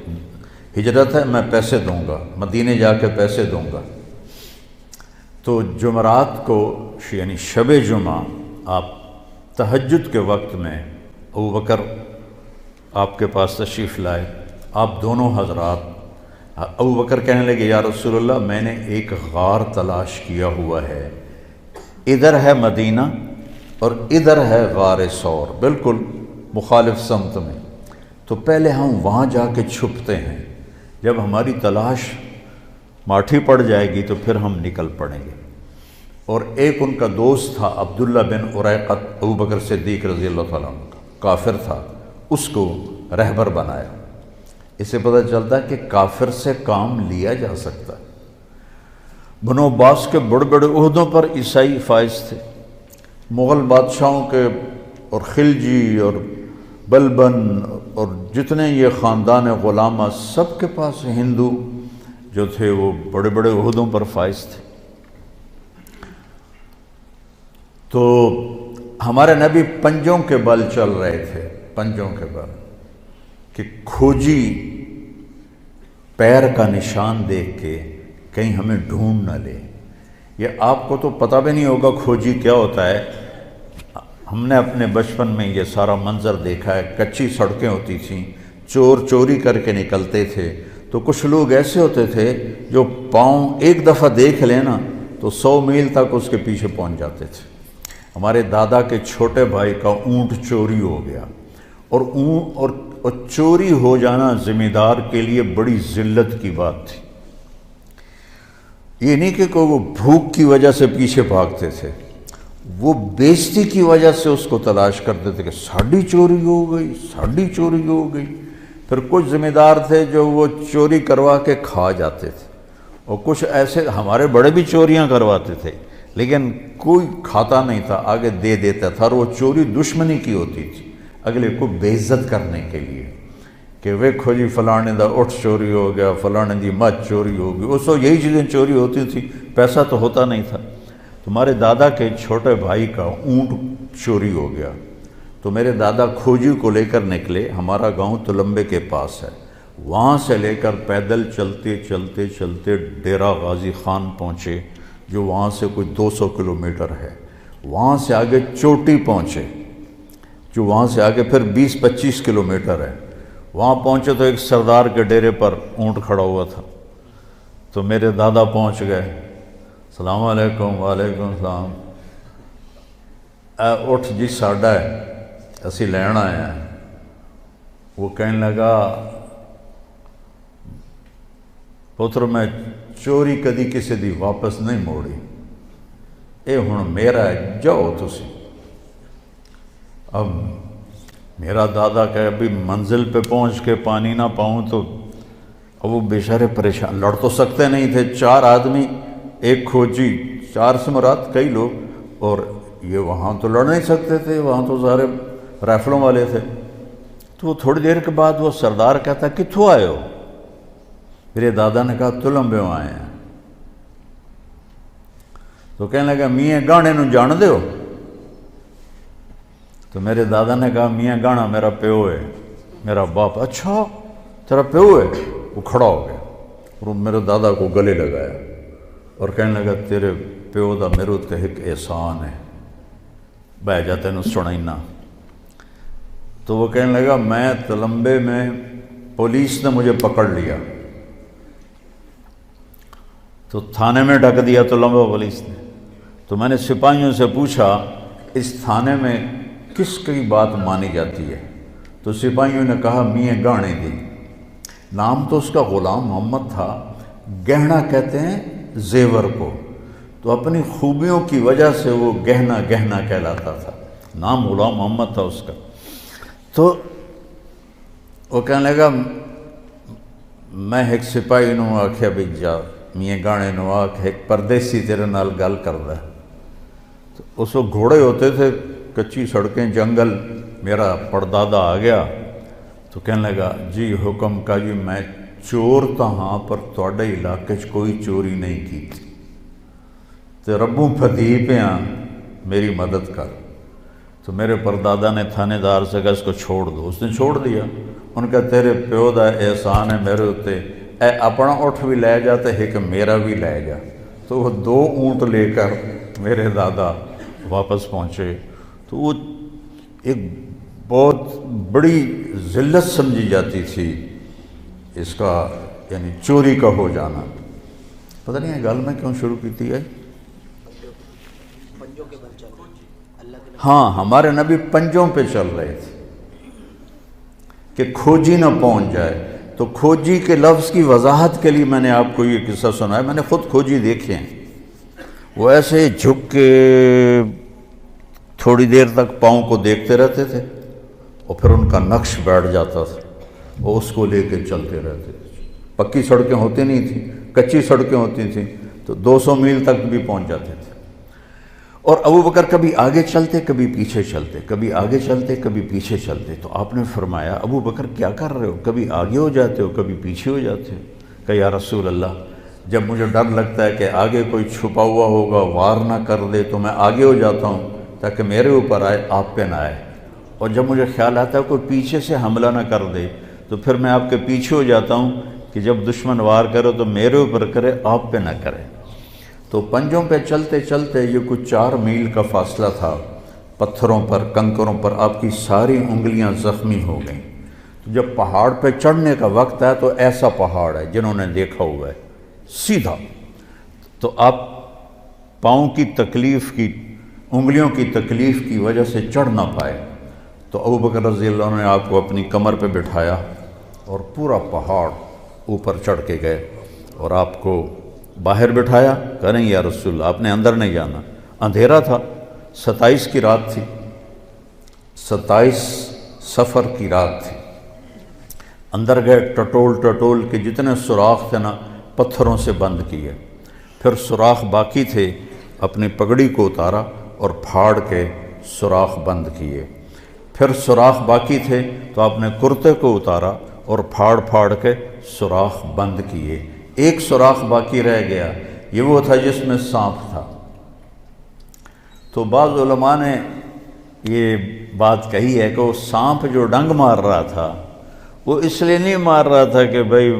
ہجرت ہے میں پیسے دوں گا، مدینے جا کے پیسے دوں گا۔ تو جمعرات کو یعنی شب جمعہ آپ تہجد کے وقت میں ابو بکر آپ کے پاس تشریف لائے، آپ دونوں حضرات، ابو بکر کہنے لگے یا رسول اللہ میں نے ایک غار تلاش کیا ہوا ہے، ادھر ہے مدینہ اور ادھر ہے غار ثور، بالکل مخالف سمت میں، تو پہلے ہم وہاں جا کے چھپتے ہیں، جب ہماری تلاش ماٹھی پڑ جائے گی تو پھر ہم نکل پڑیں گے۔ اور ایک ان کا دوست تھا عبداللہ بن اریقط، ابو بکر صدیق رضی اللہ تعالیٰ عنہ کا کافر تھا، اس کو رہبر بنایا۔ اس سے پتہ چلتا ہے کہ کافر سے کام لیا جا سکتا ہے۔ بنو عباس کے بڑے بڑے عہدوں پر عیسائی فائز تھے، مغل بادشاہوں کے اور خلجی اور بلبن اور جتنے یہ خاندان غلامہ سب کے پاس ہندو جو تھے وہ بڑے بڑے عہدوں پر فائز تھے۔ تو ہمارے نبی پنجوں کے بل چل رہے تھے، پنجوں کے بل، کہ کھوجی پیر کا نشان دیکھ کے کہیں ہمیں ڈھونڈ نہ لے۔ یہ آپ کو تو پتہ بھی نہیں ہوگا کھوجی کیا ہوتا ہے، ہم نے اپنے بچپن میں یہ سارا منظر دیکھا ہے، کچی سڑکیں ہوتی تھیں، چور چوری کر کے نکلتے تھے، تو کچھ لوگ ایسے ہوتے تھے جو پاؤں ایک دفعہ دیکھ لینا تو 100 میل تک اس کے پیچھے پہنچ جاتے تھے۔ ہمارے دادا کے چھوٹے بھائی کا اونٹ چوری ہو گیا، اور چوری ہو جانا ذمہ دار کے لیے بڑی ذلت کی بات تھی۔ یہ نہیں کہ وہ بھوک کی وجہ سے پیچھے بھاگتے تھے، وہ بےزتی کی وجہ سے اس کو تلاش کرتے تھے کہ ساڑی چوری ہو گئی، ساڑی چوری ہو گئی۔ پھر کچھ ذمہ دار تھے جو وہ چوری کروا کے کھا جاتے تھے، اور کچھ ایسے ہمارے بڑے بھی چوریاں کرواتے تھے لیکن کوئی کھاتا نہیں تھا، آگے دے دیتا تھا، اور وہ چوری دشمنی کی ہوتی تھی، اگلے کو بے عزت کرنے کے لیے کہ ویکھو جی فلانے دا اٹھ چوری ہو گیا، فلانے دی مچھ چوری ہو گئی۔ اس وقت یہی چیزیں چوری ہوتی تھی، پیسہ تو ہوتا نہیں تھا۔ تمہارے دادا کے چھوٹے بھائی کا اونٹ چوری ہو گیا، تو میرے دادا کھوجی کو لے کر نکلے، ہمارا گاؤں تلمبے کے پاس ہے، وہاں سے لے کر پیدل چلتے چلتے چلتے ڈیرہ غازی خان پہنچے، جو وہاں سے کوئی 200 کلومیٹر ہے، وہاں سے آگے چوٹی پہنچے، جو وہاں سے آگے پھر 20-25 کلومیٹر ہے، وہاں پہنچے تو ایک سردار کے ڈیرے پر اونٹ کھڑا ہوا تھا، تو میرے دادا پہنچ گئے، السلام علیکم۔ وعلیکم السلام۔ اٹھ جی ساڈا ہے، اسی لین آئے ہیں۔ وہ کہنے لگا پتر میں چوری کدی کسی دی واپس نہیں موڑی، اے ہن میرا ہے، جاؤ تسی۔ اب میرا دادا کہ ابھی منزل پہ پہنچ کے پانی نہ پاؤں تو اب وہ بیچارے پریشان، لڑ تو سکتے نہیں تھے، 4 آدمی، ایک کھوجی، 4 سے مراد کئی لوگ، اور یہ وہاں تو لڑ نہیں سکتے تھے، وہاں تو سارے رائفلوں والے تھے۔ تو وہ تھوڑی دیر کے بعد وہ سردار کہتا کتھوں آئے ہو؟ میرے دادا نے کہا تلمبے آئے ہیں۔ تو کہنے لگا میاں گانے نو جان دے ہو؟ تو میرے دادا نے کہا میاں گانا میرا پیو ہے، میرا باپ۔ اچھا تیرا پیو ہے؟ وہ کھڑا ہو گیا اور میرے دادا کو گلے لگایا اور کہنے لگا تیرے پیو دا میرے تے ایک احسان ہے، بہ جا تینوں سنائینا۔ تو وہ کہنے لگا میں تلمبے میں پولیس نے مجھے پکڑ لیا، تو تھانے میں ڈھک دیا تلمبے پولیس نے، تو میں نے سپاہیوں سے پوچھا اس تھانے میں کس کی بات مانی جاتی ہے؟ تو سپاہیوں نے کہا میاں گانے دی۔ نام تو اس کا غلام محمد تھا، گہنا کہتے ہیں زیور کو، تو اپنی خوبیوں کی وجہ سے وہ گہنا گہنا کہلاتا تھا، نام غلام محمد تھا اس کا۔ تو وہ کہنے لگا میں ایک سپاہی نو آکھیا بھی جا میاں گانے نو آکھ ایک پردیسی تیرے نال گل کردا ہے۔ تو اس وقت گھوڑے ہوتے تھے، کچی سڑکیں، جنگل، میرا پردادا آ گیا تو کہنے لگا جی حکم کا جی میں چور تا ہاں پر تواڈے علاقے چ کوئی چوری نہیں کی، تو ربوں پھدی پیاں میری مدد کر۔ تو میرے پردادا نے تھانے دار سے کہا اس کو چھوڑ دو، اس نے چھوڑ دیا۔ ان کا تیرے پیو دا احسان ہے میرے ہوتے، اے اپنا اٹھ بھی لے جا تے ایک میرا بھی لے جا۔ تو وہ 2 اونٹ لے کر میرے دادا واپس پہنچے۔ تو وہ ایک بہت بڑی ذلت سمجھی جاتی تھی اس کا، یعنی چوری کا ہو جانا۔ پتہ نہیں ہے گل میں کیوں شروع کی تھی؟ ہاں ہمارے نبی پنجوں پہ چل رہے تھے کہ کھوجی نہ پہنچ جائے۔ تو کھوجی کے لفظ کی وضاحت کے لیے میں نے آپ کو یہ قصہ سنایا، میں نے خود کھوجی دیکھے ہیں، وہ ایسے جھک کے تھوڑی دیر تک پاؤں کو دیکھتے رہتے تھے اور پھر ان کا نقش بیٹھ جاتا تھا، وہ اس کو لے کے چلتے رہتے تھے۔ پکی سڑکیں ہوتی نہیں تھیں، کچی سڑکیں ہوتی تھیں، تو 200 میل تک بھی پہنچ جاتے تھے۔ اور ابو بکر کبھی آگے چلتے کبھی پیچھے چلتے، کبھی آگے چلتے کبھی پیچھے چلتے۔ تو آپ نے فرمایا ابو بکر کیا کر رہے ہو؟ کبھی آگے ہو جاتے ہو کبھی پیچھے ہو جاتے ہو؟ کہ یا رسول اللہ جب مجھے ڈر لگتا ہے کہ آگے کوئی چھپا ہوا ہوگا وار نہ کر دے تو میں آگے ہو جاتا ہوں تاکہ میرے اوپر آئے، آپ پہ نہ آئے، اور جب مجھے خیال آتا ہے کوئی پیچھے سے حملہ نہ کر دے تو پھر میں آپ کے پیچھے ہو جاتا ہوں کہ جب دشمن وار کرے تو میرے اوپر کرے، آپ پہ نہ کرے۔ تو پنجوں پہ چلتے چلتے یہ کچھ 4 میل کا فاصلہ تھا، پتھروں پر کنکروں پر آپ کی ساری انگلیاں زخمی ہو گئیں۔ تو جب پہاڑ پہ چڑھنے کا وقت ہے تو ایسا پہاڑ ہے جنہوں نے دیکھا ہوا ہے سیدھا، تو آپ پاؤں کی تکلیف کی، انگلیوں کی تکلیف کی وجہ سے چڑھ نہ پائے۔ تو ابو بکر رضی اللہ عنہ نے آپ کو اپنی کمر پہ بٹھایا اور پورا پہاڑ اوپر چڑھ کے گئے اور آپ کو باہر بٹھایا۔ کہہ نہیں یا رسول اللہ آپ نے اندر نہیں جانا، اندھیرا تھا، 27 کی رات تھی، 27 صفر کی رات تھی۔ اندر گئے، ٹٹول کے جتنے سوراخ تھے نا پتھروں سے بند کیے، پھر سوراخ باقی تھے، اپنی پگڑی کو اتارا اور پھاڑ کے سوراخ بند کیے، پھر سوراخ باقی تھے تو آپ نے کرتے کو اتارا اور پھاڑ کے سوراخ بند کیے۔ ایک سوراخ باقی رہ گیا، یہ وہ تھا جس میں سانپ تھا۔ تو بعض علماء نے یہ بات کہی ہے کہ وہ سانپ جو ڈنگ مار رہا تھا وہ اس لیے نہیں مار رہا تھا کہ بھئی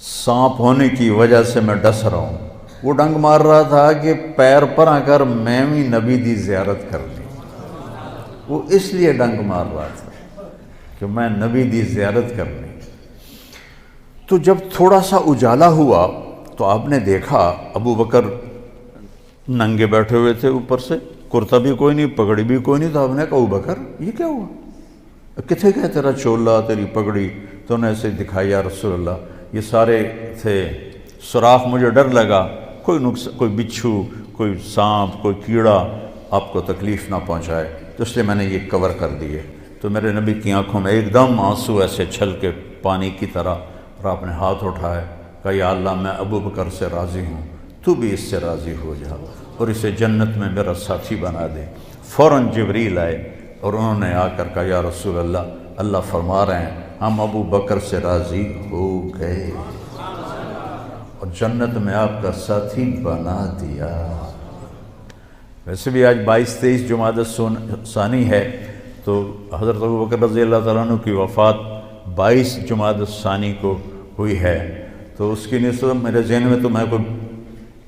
سانپ ہونے کی وجہ سے میں ڈس رہا ہوں، وہ ڈنگ مار رہا تھا کہ پیر پر آ کر میں بھی نبی دی زیارت کر لی، وہ اس لیے ڈنگ مار رہا تھا کہ میں نبی دی زیارت کرنی۔ تو جب تھوڑا سا اجالا ہوا تو آپ نے دیکھا ابو بکر ننگے بیٹھے ہوئے تھے، اوپر سے کرتا بھی کوئی نہیں، پگڑی بھی کوئی نہیں۔ تو آپ نے کہا ابو بکر یہ کیا ہوا، کتنے کہ تیرا چولا تیری پگڑی؟ تو انہیں ایسے دکھائی، یا رسول اللہ یہ سارے تھے سوراخ، مجھے ڈر لگا کوئی بچھو، کوئی سانپ، کوئی کیڑا آپ کو تکلیف نہ پہنچائے، تو اس لیے میں نے یہ کور کر دیے۔ تو میرے نبی کی آنکھوں میں ایک دم آنسو ایسے چھل کے پانی کی طرح، اور آپ نے ہاتھ اٹھائے، کہا یا اللہ میں ابو بکر سے راضی ہوں، تو بھی اس سے راضی ہو جا اور اسے جنت میں میرا ساتھی بنا دے۔ فوراً جبریل آئے اور انہوں نے آ کر کہا یا رسول اللہ، اللہ فرما رہے ہیں ہم ابو بکر سے راضی ہو گئے اور جنت میں آپ کا ساتھی بنا دیا۔ ویسے بھی آج 22-23 جمادی الثانی ہے، تو حضرت ابو بکر رضی اللہ تعالیٰ عنہ کی وفات 22 جمادی الثانی کو ہوئی ہے، تو اس کی نسبت میرے ذہن میں تو میں کوئی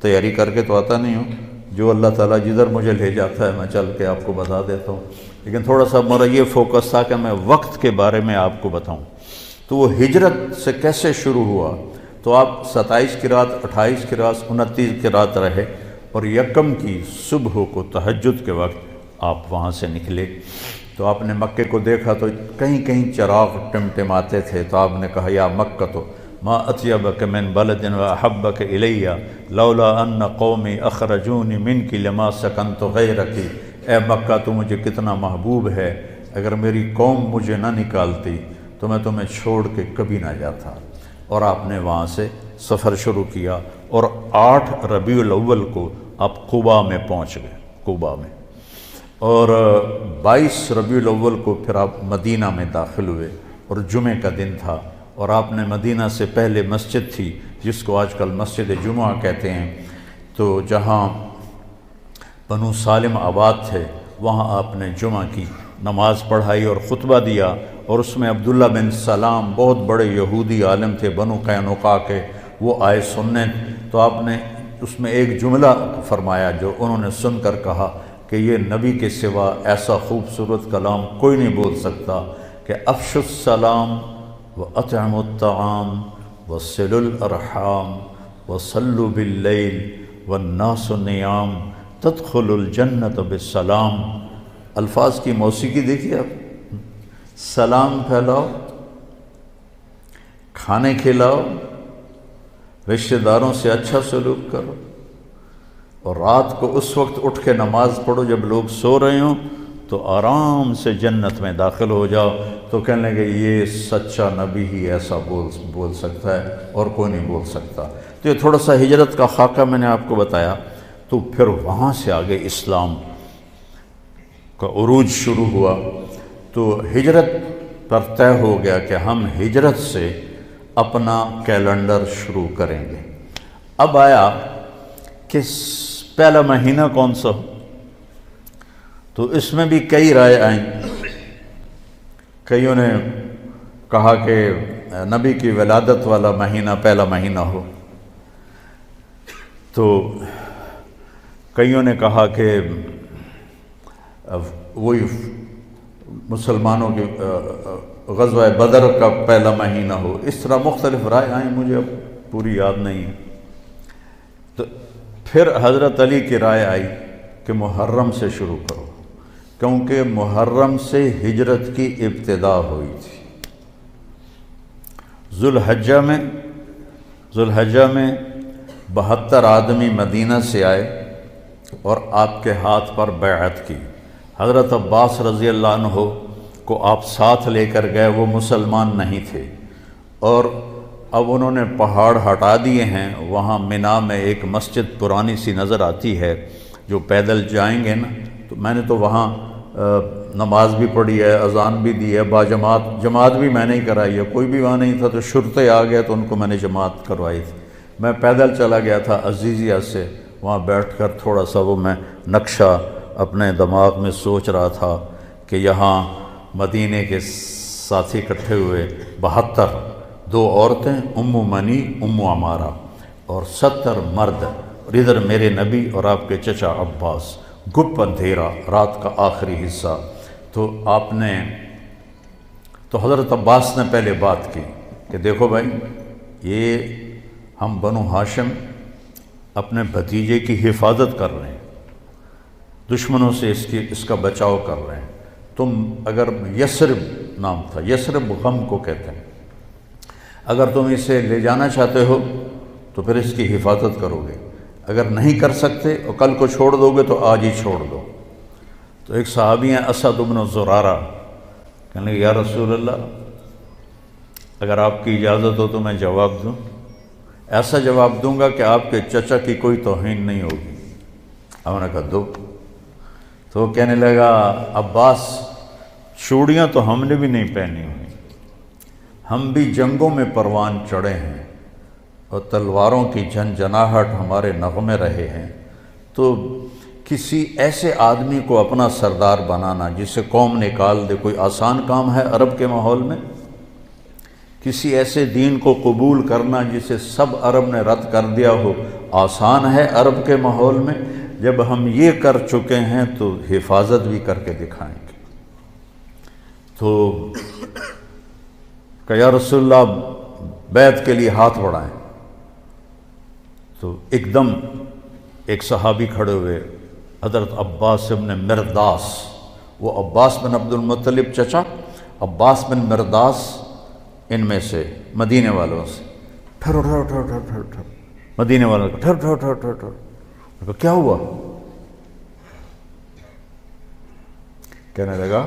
تیاری کر کے تو آتا نہیں ہوں، جو اللہ تعالیٰ جدھر مجھے لے جاتا ہے میں چل کے آپ کو بتا دیتا ہوں، لیکن تھوڑا سا میرا یہ فوکس تھا کہ میں وقت کے بارے میں آپ کو بتاؤں۔ تو وہ ہجرت سے کیسے شروع ہوا؟ تو آپ 27 کی رات، 28 کی رات، 29 کی رات رہے، اور یکم کی صبح کو تہجد کے وقت آپ وہاں سے نکلے۔ تو آپ نے مکے کو دیکھا تو کہیں کہیں چراغ ٹمٹماتے تھے، تو آپ نے کہا یا مکہ تو ما اطیبک من بلد واحبک الی لولا ان قومی اخرجونی منک لما سکنت غیرک۔ اے مکہ تو مجھے کتنا محبوب ہے، اگر میری قوم مجھے نہ نکالتی تو میں تمہیں چھوڑ کے کبھی نہ جاتا۔ اور آپ نے وہاں سے سفر شروع کیا، اور 8 ربیع الاول کو آپ قباء میں پہنچ گئے، قباء میں، اور 22 ربیع الاول کو پھر آپ مدینہ میں داخل ہوئے، اور جمعے کا دن تھا، اور آپ نے مدینہ سے پہلے مسجد تھی جس کو آج کل مسجد جمعہ کہتے ہیں، تو جہاں بنو سالم آباد تھے وہاں آپ نے جمعہ کی نماز پڑھائی اور خطبہ دیا، اور اس میں عبداللہ بن سلام بہت بڑے یہودی عالم تھے بنو قینقاع کے، وہ آئے سننے، تو آپ نے اس میں ایک جملہ فرمایا جو انہوں نے سن کر کہا کہ یہ نبی کے سوا ایسا خوبصورت کلام کوئی نہیں بول سکتا کہ افشوا السلام وَأَطْعِمُوا الطَّعَامَ وَصِلُوا الْأَرْحَامَ وَصَلُّوا بِاللَّيْلِ وَالنَّاسُ نِيَامٌ تَدْخُلُوا الْجَنَّةَ بِالسَّلَامِ۔ الفاظ کی موسیقی دیکھیے آپ، سلام پھیلاؤ، کھانے کھلاؤ، رشتہ داروں سے اچھا سلوک کرو، اور رات کو اس وقت اٹھ کے نماز پڑھو جب لوگ سو رہے ہوں، تو آرام سے جنت میں داخل ہو جاؤ۔ تو کہنے لگے یہ سچا نبی ہی ایسا بول سکتا ہے اور کوئی نہیں بول سکتا۔ تو یہ تھوڑا سا ہجرت کا خاکہ میں نے آپ کو بتایا۔ تو پھر وہاں سے آگے اسلام کا عروج شروع ہوا، تو ہجرت پر طے ہو گیا کہ ہم ہجرت سے اپنا کیلنڈر شروع کریں گے۔ اب آیا کہ پہلا مہینہ کون سا ہو، تو اس میں بھی کئی رائے آئیں۔ کئیوں نے کہا کہ نبی کی ولادت والا مہینہ پہلا مہینہ ہو، تو کئیوں نے کہا کہ وہی مسلمانوں کی غزوہ بدر کا پہلا مہینہ ہو، اس طرح مختلف رائے آئیں، مجھے اب پوری یاد نہیں ہے۔ تو پھر حضرت علی کی رائے آئی کہ محرم سے شروع کرو، کیونکہ محرم سے ہجرت کی ابتدا ہوئی تھی۔ ذوالحجہ میں 72 آدمی مدینہ سے آئے، اور آپ کے ہاتھ پر بیعت کی۔ حضرت عباس رضی اللہ عنہ کو آپ ساتھ لے کر گئے، وہ مسلمان نہیں تھے، اور اب انہوں نے پہاڑ ہٹا دیے ہیں۔ وہاں منا میں ایک مسجد پرانی سی نظر آتی ہے، جو پیدل جائیں گے نا تو میں نے تو وہاں نماز بھی پڑھی ہے، اذان بھی دی ہے، جماعت بھی میں نے ہی کرائی ہے، کوئی بھی وہاں نہیں تھا تو شرطے آ گئے تو ان کو میں نے جماعت کروائی تھی۔ میں پیدل چلا گیا تھا عزیزیہ سے، وہاں بیٹھ کر تھوڑا سا وہ میں نقشہ اپنے دماغ میں سوچ رہا تھا کہ یہاں مدینے کے ساتھی اکٹھے ہوئے 72، 2 عورتیں ام منی ام عمارہ اور 70 مرد، اور ادھر میرے نبی اور آپ کے چچا عباس، گپ اندھیرا، رات کا آخری حصہ۔ تو حضرت عباس نے پہلے بات کی کہ دیکھو بھائی، یہ ہم بنو ہاشم اپنے بھتیجے کی حفاظت کر رہے ہیں، دشمنوں سے اس کا بچاؤ کر رہے ہیں۔ تم اگر یثرب نام تھا، یثرب غم کو کہتے ہیں، اگر تم اسے لے جانا چاہتے ہو تو پھر اس کی حفاظت کرو گے، اگر نہیں کر سکتے اور کل کو چھوڑ دو گے تو آج ہی چھوڑ دو۔ تو ایک صحابی ہیں اسد بن زرارہ، کہنے لگے یا رسول اللہ، اگر آپ کی اجازت ہو تو میں جواب دوں، ایسا جواب دوں گا کہ آپ کے چچا کی کوئی توہین نہیں ہوگی۔ ہم نے کہا دو۔ تو وہ کہنے لگا عباس، چوڑیاں تو ہم نے بھی نہیں پہنی ہوئی، ہم بھی جنگوں میں پروان چڑھے ہیں اور تلواروں کی جھنجھناہٹ ہمارے نغمے رہے ہیں، تو کسی ایسے آدمی کو اپنا سردار بنانا جسے قوم نکال دے کوئی آسان کام ہے عرب کے ماحول میں؟ کسی ایسے دین کو قبول کرنا جسے سب عرب نے رد کر دیا ہو آسان ہے عرب کے ماحول میں؟ جب ہم یہ کر چکے ہیں تو حفاظت بھی کر کے دکھائیں گے۔ تو کہ یا رسول اللہ بیعت کے لیے ہاتھ بڑھائیں۔ تو ایک دم ایک صحابی کھڑے ہوئے، حضرت عباس بن مرداس، وہ عباس بن عبد المطلب چچا، عباس بن مرداس ان میں سے مدینے والوں سے، ٹھہرو ٹھہرو ٹھہرو ٹھہرو ٹھہرو ٹھہرو، مدینے والوں کو ٹھہرو ٹھہرو ٹھہرو ٹھہرو ٹھہرو، کیا ہوا؟ کہنے لگا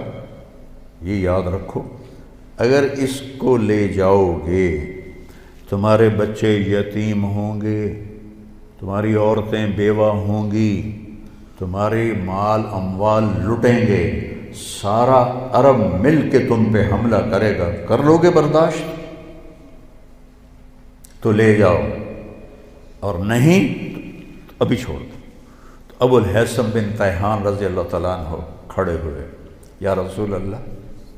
یہ یاد رکھو، اگر اس کو لے جاؤ گے تمہارے بچے یتیم ہوں گے، تمہاری عورتیں بیوہ ہوں گی، تمہارے مال اموال لٹیں گے، سارا عرب مل کے تم پہ حملہ کرے گا، کر لو گے برداشت؟ تو لے جاؤ، اور نہیں تو ابھی چھوڑ دو۔ تو ابو الہیثم بن تیہان رضی اللہ تعالیٰ عنہ کھڑے ہوئے، یا رسول اللہ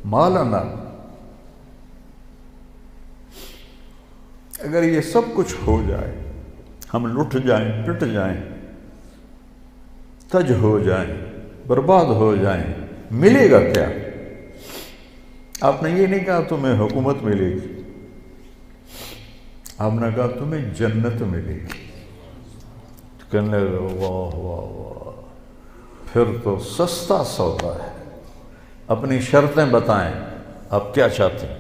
ما لنا، اگر یہ سب کچھ ہو جائے، ہم لٹ جائیں، پٹ جائیں، تج ہو جائیں، برباد ہو جائیں، ملے گا کیا؟ آپ نے یہ نہیں کہا تمہیں حکومت ملے گی، آپ نے کہا تمہیں جنت ملے گی۔ کہنے لگے واہ واہ واہ، پھر تو سستا سودا ہے، اپنی شرطیں بتائیں، آپ کیا چاہتے ہیں؟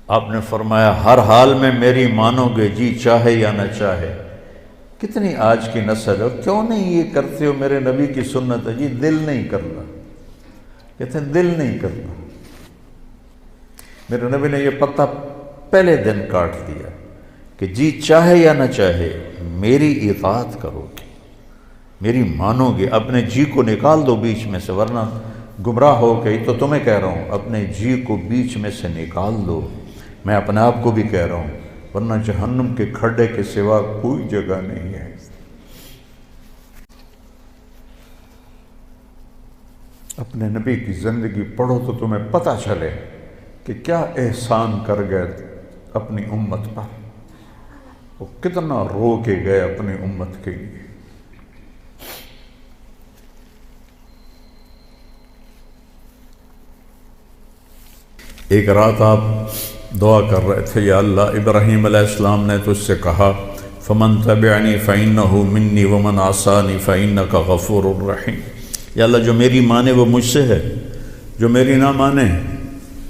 آپ نے فرمایا ہر حال میں میری مانو گے، جی چاہے یا نہ چاہے۔ کتنی آج کی نسل ہے، کیوں نہیں یہ کرتے ہو؟ میرے نبی کی سنت ہے، جی دل نہیں کرنا، کہتے ہیں دل نہیں کرنا۔ میرے نبی نے یہ پتہ پہلے دن کاٹ دیا کہ جی چاہے یا نہ چاہے میری اطاعت کرو گے، میری مانو گے، اپنے جی کو نکال دو بیچ میں سے، ورنہ گمراہ ہو گئی۔ تو تمہیں کہہ رہا ہوں اپنے جی کو بیچ میں سے نکال دو، میں اپنے آپ کو بھی کہہ رہا ہوں، ورنہ جہنم کے کھڈے کے سوا کوئی جگہ نہیں ہے۔ اپنے نبی کی زندگی پڑھو تو تمہیں پتہ چلے کہ کیا احسان کر گئے اپنی امت پر، وہ کتنا رو کے گئے اپنی امت کے لیے۔ ایک رات آپ دعا کر رہے تھے، یا اللہ ابراہیم علیہ السلام نے تجھ سے کہا فمن تبعنی فإنہ منی ومن عصانی فإنک غفور الرحیم، یا اللہ جو میری مانے وہ مجھ سے ہے، جو میری نہ مانے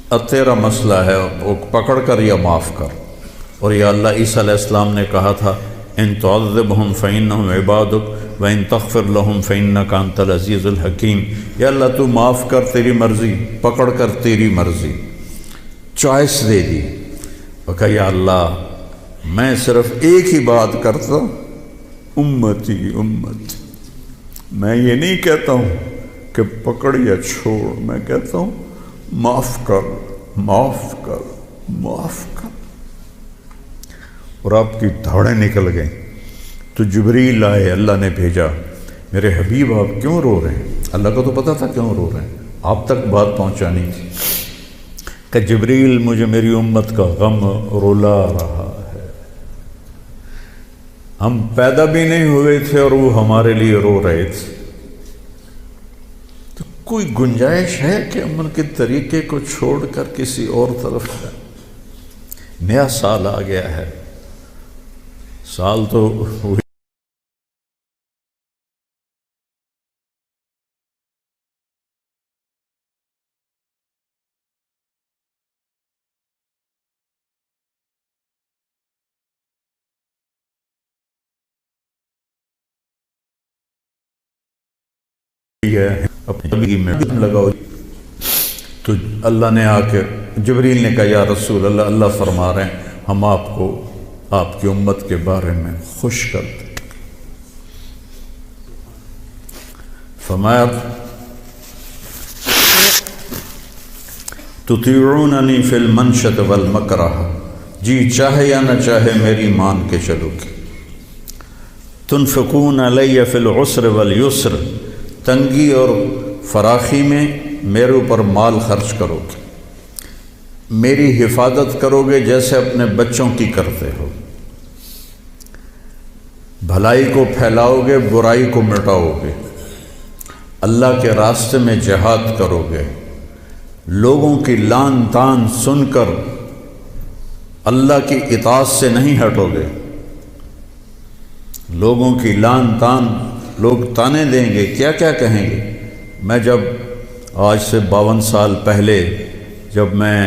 اب تیرا مسئلہ ہے، وہ پکڑ کر یا معاف کر۔ اور یا اللہ عیسیٰ علیہ السلام نے کہا تھا ان تعذبہم فإنہم عبادک، وَإِن تَغْفِرْ لَهُمْ فَإِنَّكَ أَنْتَ الْعَزِيزُ الْحَكِيمُ۔ یا اللہ تو معاف کر، تیری مرضی، پکڑ کر تیری مرضی، چوائس دے دی۔ وہ کہا یا اللہ میں صرف ایک ہی بات کرتا، امتی امتی، میں یہ نہیں کہتا ہوں کہ پکڑ یا چھوڑ، میں کہتا ہوں معاف کر معاف کر معاف کر۔ اور آپ کی دھاڑیں نکل گئیں تو جبریل آئے، اللہ نے بھیجا، میرے حبیب آپ کیوں رو رہے ہیں؟ اللہ کو تو پتہ تھا کیوں رو رہے ہیں، آپ تک بات پہنچانی تھی کہ جبریل مجھے میری امت کا غم رلا رہا ہے، ہم پیدا بھی نہیں ہوئے تھے اور وہ ہمارے لیے رو رہے تھے، تو کوئی گنجائش ہے کہ امن کے طریقے کو چھوڑ کر کسی اور طرف جائیں؟ نیا سال آ گیا ہے، سال تو ہے اپنی زندگی میں لگاؤ۔ تو اللہ نے آ کے جبریل نے کہا یا رسول اللہ، اللہ فرما رہے ہیں ہم آپ کو آپ کی امت کے بارے میں خوش کرتے۔ فرمایا تطیعوننی فی المنشط والمکرہ، جی چاہے یا نہ چاہے میری مان کے چلو گے۔ تنفقون علی فی العسر والیسر، تنگی اور فراخی میں میرے اوپر مال خرچ کرو گے، میری حفاظت کرو گے جیسے اپنے بچوں کی کرتے ہو، بھلائی کو پھیلاؤ گے، برائی کو مٹاؤ گے، اللہ کے راستے میں جہاد کرو گے، لوگوں کی لان تان سن کر اللہ کی اطاعت سے نہیں ہٹو گے۔ لوگوں کی لان تان، لوگ تانے دیں گے، کیا کیا کہیں گے۔ میں جب آج سے 52 سال پہلے جب میں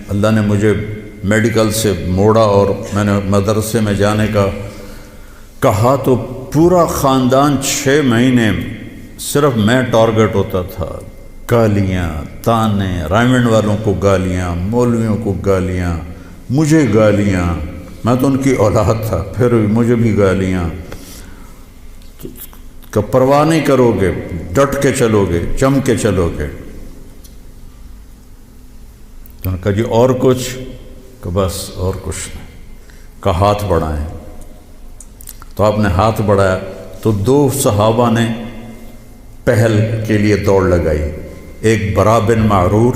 اللہ نے مجھے میڈیکل سے موڑا اور میں نے مدرسے میں جانے کا کہا تو پورا خاندان 6 مہینے صرف میں ٹارگٹ ہوتا تھا، گالیاں تانے، رائمنڈ والوں کو گالیاں، مولویوں کو گالیاں، مجھے گالیاں، میں تو ان کی اولاد تھا پھر مجھے بھی گالیاں، کہ پرواہ نہیں کرو گے، ڈٹ کے چلو گے، جم کے چلو گے۔ تو نے کہا جی اور کچھ؟ کہ بس اور کچھ نہیں، کہ ہاتھ بڑھائیں۔ تو آپ نے ہاتھ بڑھایا تو 2 صحابہ نے پہل کے لیے دوڑ لگائی، ایک برا بن معرور،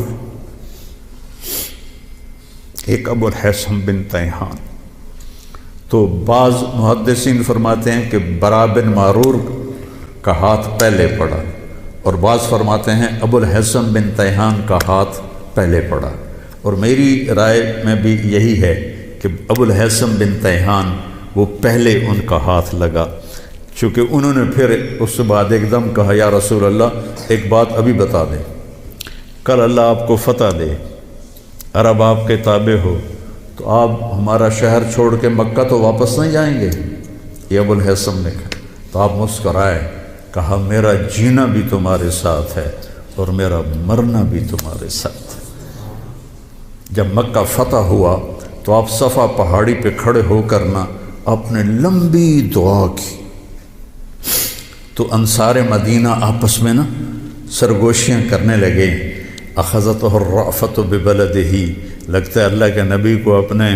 ایک ابو الحسن بن تیہان۔ تو بعض محدثین فرماتے ہیں کہ برا بن معرور کا ہاتھ پہلے پڑا، اور بعض فرماتے ہیں ابو الحسن بن تیہان کا ہاتھ پہلے پڑا، اور میری رائے میں بھی یہی ہے کہ ابو الحسن بن تیہان وہ پہلے ان کا ہاتھ لگا، چونکہ انہوں نے پھر اس کے بعد ایک دم کہا یا رسول اللہ ایک بات ابھی بتا دیں، کل اللہ آپ کو فتح دے، عرب آپ کے تابع ہو، تو آپ ہمارا شہر چھوڑ کے مکہ تو واپس نہیں جائیں گے؟ یہ ابو الحسن نے کہا، تو آپ مسکرائے، کہا میرا جینا بھی تمہارے ساتھ ہے اور میرا مرنا بھی تمہارے ساتھ ہے۔ جب مکہ فتح ہوا تو آپ صفا پہاڑی پہ کھڑے ہو کر نا آپ نے لمبی دعا کی، تو انصار مدینہ آپس میں نا سرگوشیاں کرنے لگے، اخذتہ الرأفت ببلدہ، لگتا ہے اللہ کے نبی کو اپنے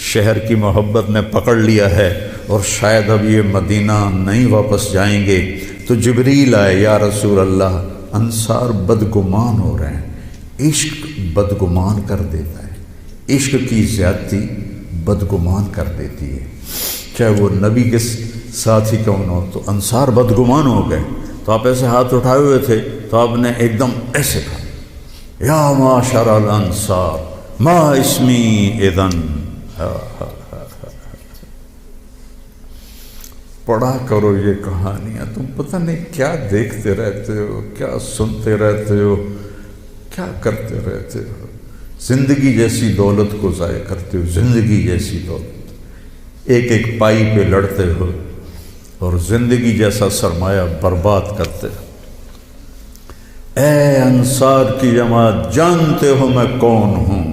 شہر کی محبت نے پکڑ لیا ہے اور شاید اب یہ مدینہ نہیں واپس جائیں گے۔ تو جبریل آئے، یا رسول اللہ انصار بدگمان ہو رہے ہیں، عشق بدگمان کر دیتا ہے، عشق کی زیادتی بدگمان کر دیتی ہے، چاہے وہ نبی کے ساتھ ہی کیوں نہ ہو۔ تو انصار بدگمان ہو گئے، تو آپ ایسے ہاتھ اٹھائے ہوئے تھے تو آپ نے ایک دم ایسے کہا یا معاشر الانصار ما اسمی اذن۔ پڑھا کرو یہ کہانیاں، تم پتہ نہیں کیا دیکھتے رہتے ہو، کیا سنتے رہتے ہو، کیا کرتے رہتے ہو، زندگی جیسی دولت کو ضائع کرتے ہو، زندگی جیسی دولت، ایک ایک پائی پہ لڑتے ہو، اور زندگی جیسا سرمایہ برباد کرتے۔ اے انصار کی جماعت، جانتے ہو میں کون ہوں؟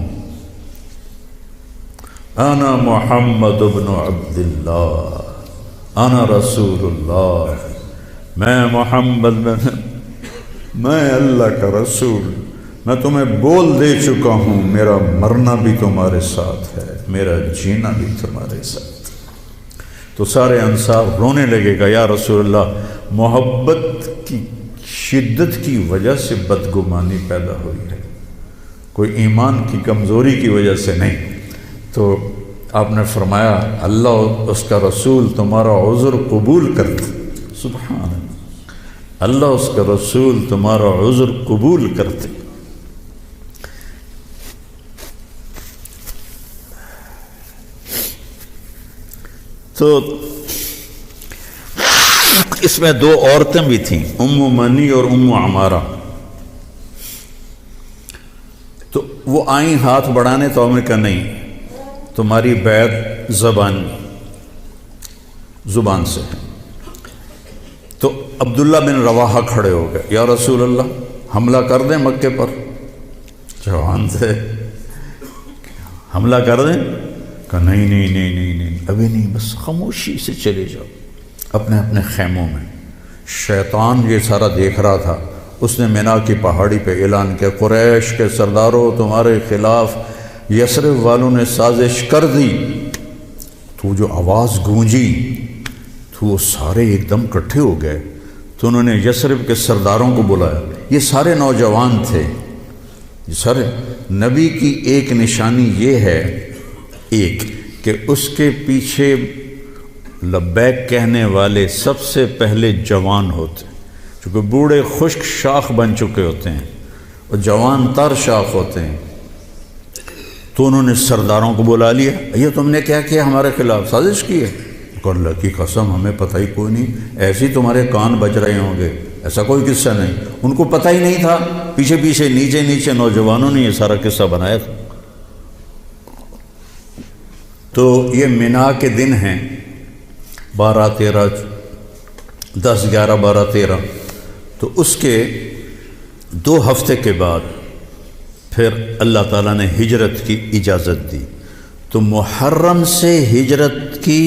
انا محمد بن عبداللہ، انا رسول اللہ، میں محمد میں اللہ کا رسول، میں تمہیں بول دے چکا ہوں، میرا مرنا بھی تمہارے ساتھ ہے، میرا جینا بھی تمہارے ساتھ۔ تو سارے انصار رونے لگے گا، یا رسول اللہ، محبت کی شدت کی وجہ سے بدگمانی پیدا ہوئی ہے، کوئی ایمان کی کمزوری کی وجہ سے نہیں۔ تو آپ نے فرمایا اللہ اس کا رسول تمہارا عذر قبول کرتے، سبحان اللہ، اللہ اس کا رسول تمہارا عذر قبول کرتے۔ تو اس میں دو عورتیں بھی تھیں، ام منی اور ام عمارہ۔ تو وہ آئیں ہاتھ بڑھانے، تو ہم نے کہا نہیں، تمہاری بیعت زبان سے ہے۔ تو عبداللہ بن رواحہ کھڑے ہو گئے، یا رسول اللہ حملہ کر دیں مکے پر؟ جوان تھے، حملہ کر دیں؟ کہا نہیں نہیں نہیں نہیں نہیں، ابھی نہیں، بس خاموشی سے چلے جاؤ اپنے اپنے خیموں میں۔ شیطان یہ سارا دیکھ رہا تھا، اس نے مینا کی پہاڑی پہ اعلان کیا، قریش کے سرداروں تمہارے خلاف یثرب والوں نے سازش کر دی۔ تو جو آواز گونجی تو وہ سارے ایک دم اکٹھے ہو گئے، تو انہوں نے یثرب کے سرداروں کو بلایا۔ یہ سارے نوجوان تھے، یہ سارے۔ نبی کی ایک نشانی یہ ہے، ایک کہ اس کے پیچھے لبیک کہنے والے سب سے پہلے جوان ہوتے ہیں، چونکہ بوڑھے خشک شاخ بن چکے ہوتے ہیں اور جوان تر شاخ ہوتے ہیں۔ تو انہوں نے سرداروں کو بلا لیا، یہ تم نے کیا کیا، ہمارے خلاف سازش کی ہے؟ کہ اللہ کی قسم ہمیں پتہ ہی کوئی نہیں، ایسے ہی تمہارے کان بج رہے ہوں گے، ایسا کوئی قصہ نہیں۔ ان کو پتہ ہی نہیں تھا، پیچھے پیچھے نیچے نیچے نوجوانوں نے یہ سارا قصہ بنایا تھا۔ تو یہ مینا کے دن ہیں 12 13 10 11 12 13۔ تو اس کے 2 ہفتے کے بعد پھر اللہ تعالیٰ نے ہجرت کی اجازت دی، تو محرم سے ہجرت کی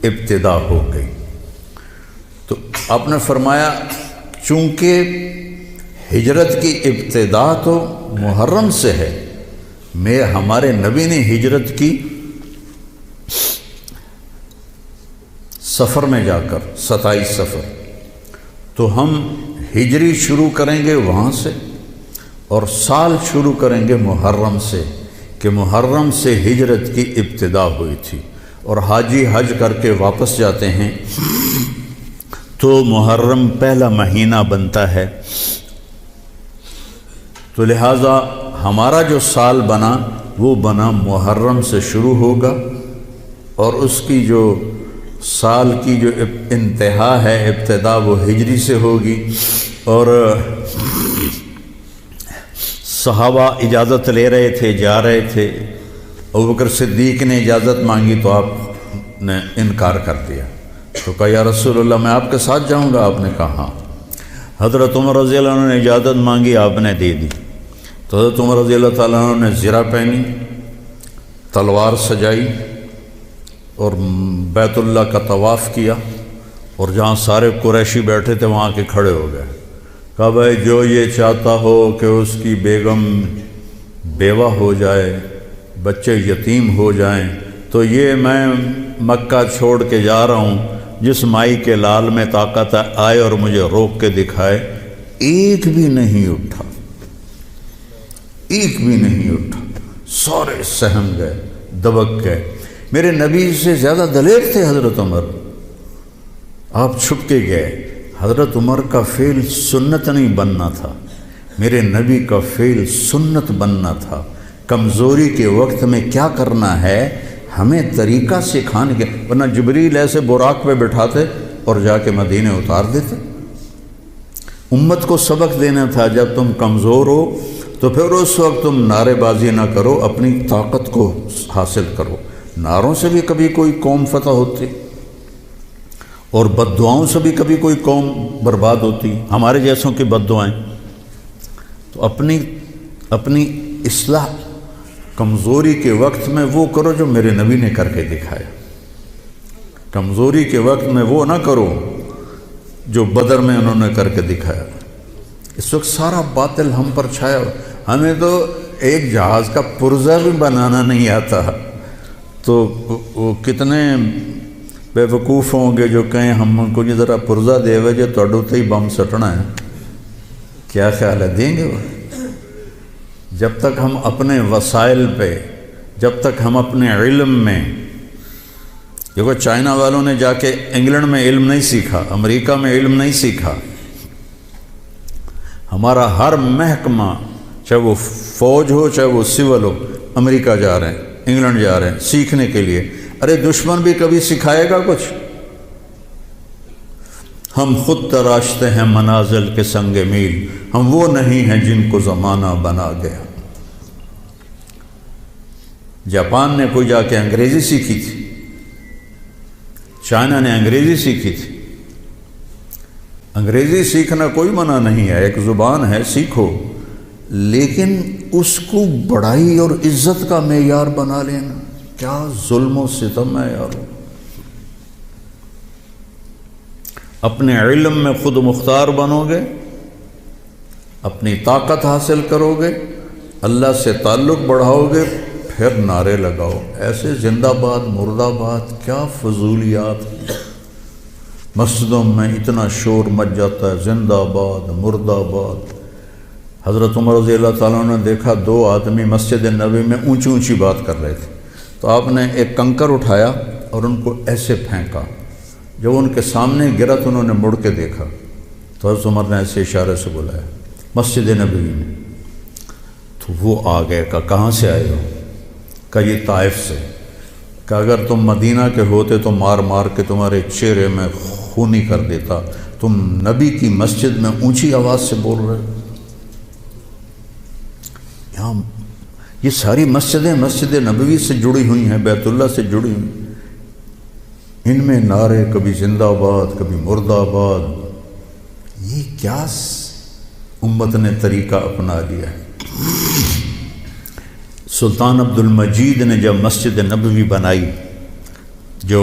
ابتدا ہو گئی۔ تو آپ نے فرمایا چونکہ ہجرت کی ابتدا تو محرم سے ہے، ہمارے نبی نے ہجرت کی سفر میں جا کر 27 سفر، تو ہم ہجری شروع کریں گے وہاں سے، اور سال شروع کریں گے محرم سے، کہ محرم سے ہجرت کی ابتدا ہوئی تھی، اور حاجی حج کر کے واپس جاتے ہیں تو محرم پہلا مہینہ بنتا ہے۔ تو لہٰذا ہمارا جو سال بنا وہ بنا محرم سے شروع ہوگا، اور اس کی جو سال کی جو انتہا ہے، ابتدا، وہ ہجری سے ہوگی۔ اور صحابہ اجازت لے رہے تھے، جا رہے تھے، ابوبکر صدیق نے اجازت مانگی تو آپ نے انکار کر دیا، تو کہا یا رسول اللہ میں آپ کے ساتھ جاؤں گا؟ آپ نے کہا ہاں۔ حضرت عمر رضی اللہ عنہ نے اجازت مانگی، آپ نے دے دی، تو حضرت عمر رضی اللہ تعالیٰ عنہ نے زرہ پہنی، تلوار سجائی، اور بیت اللہ کا طواف کیا، اور جہاں سارے قریشی بیٹھے تھے وہاں کے کھڑے ہو گئے، کہا بھائی جو یہ چاہتا ہو کہ اس کی بیگم بیوہ ہو جائے، بچے یتیم ہو جائیں، تو یہ میں مکہ چھوڑ کے جا رہا ہوں، جس مائی کے لال میں طاقت آئے اور مجھے روک کے دکھائے۔ ایک بھی نہیں اٹھا، ایک بھی نہیں اٹھا، سارے سہم گئے، دبک گئے۔ میرے نبی سے زیادہ دلیر تھے حضرت عمر، آپ چھپ کے گئے۔ حضرت عمر کا فعل سنت نہیں بننا تھا، میرے نبی کا فعل سنت بننا تھا۔ کمزوری کے وقت میں کیا کرنا ہے ہمیں طریقہ سکھانے کے، ورنہ جبریل ایسے براق پہ بٹھاتے اور جا کے مدینے اتار دیتے۔ امت کو سبق دینا تھا، جب تم کمزور ہو تو پھر اس وقت تم نعرے بازی نہ کرو، اپنی طاقت کو حاصل کرو۔ نعروں سے بھی کبھی کوئی قوم فتح ہوتی، اور بد دعاؤں سے بھی کبھی کوئی قوم برباد ہوتی، ہمارے جیسوں کی بد دعائیں. تو اپنی اصلاح کمزوری کے وقت میں وہ کرو جو میرے نبی نے کر کے دکھایا. کمزوری کے وقت میں وہ نہ کرو جو بدر میں انہوں نے کر کے دکھایا. اس وقت سارا باطل ہم پر چھایا. ہمیں تو ایک جہاز کا پرزہ بھی بنانا نہیں آتا، تو وہ کتنے بے وقوف ہوں گے جو کہیں ہم کو ذرا پرزہ دے ہوئے جو توڑ تے ہی بم سٹنا ہے. کیا خیال ہے دیں گے وہ؟ جب تک ہم اپنے وسائل پہ، جب تک ہم اپنے علم میں، دیکھو چائنا والوں نے جا کے انگلینڈ میں علم نہیں سیکھا، امریکہ میں علم نہیں سیکھا. ہمارا ہر محکمہ، چاہے وہ فوج ہو چاہے وہ سول ہو، امریکہ جا رہے ہیں، انگلینڈ جا رہے ہیں سیکھنے کے لیے. ارے دشمن بھی کبھی سکھائے گا کچھ؟ ہم خود تراشتے ہیں منازل کے سنگ میل، ہم وہ نہیں ہیں جن کو زمانہ بنا گیا. جاپان نے کوئی جا کے انگریزی سیکھی تھی، چائنا نے انگریزی سیکھی تھی. انگریزی سیکھنا کوئی منع نہیں ہے، ایک زبان ہے، سیکھو، لیکن اس کو بڑائی اور عزت کا معیار بنا لینا کیا ظلم و ستم ہے یار. اپنے علم میں خود مختار بنو گے، اپنی طاقت حاصل کرو گے، اللہ سے تعلق بڑھاؤ گے، پھر نعرے لگاؤ. ایسے زندہ باد مرد آباد کیا فضولیات. مسجدوں میں اتنا شور مچ جاتا ہے، زندہ باد مرد آباد. حضرت عمر رضی اللہ تعالیٰ نے دیکھا 2 آدمی مسجد نبوی میں اونچی اونچی بات کر رہے تھے، تو آپ نے ایک کنکر اٹھایا اور ان کو ایسے پھینکا. جب ان کے سامنے گرا تو انہوں نے مڑ کے دیکھا تو حضرت عمر نے ایسے اشارے سے بلایا مسجد نبوی میں. تو وہ آ گئے، کہاں سے آئے ہو؟ کہ یہ طائف سے. کہ اگر تم مدینہ کے ہوتے تو مار مار کے تمہارے چہرے میں خونی کر دیتا، تم نبی کی مسجد میں اونچی آواز سے بول رہے ہو. یہاں یہ ساری مسجدیں مسجد نبوی سے جڑی ہوئی ہیں، بیت اللہ سے جڑی ہوئی. ان میں نعرے کبھی زندہ باد کبھی مرد آباد. یہ کیا امت نے طریقہ اپنا لیا ہے. سلطان عبد المجید نے جب مسجد نبوی بنائی، جو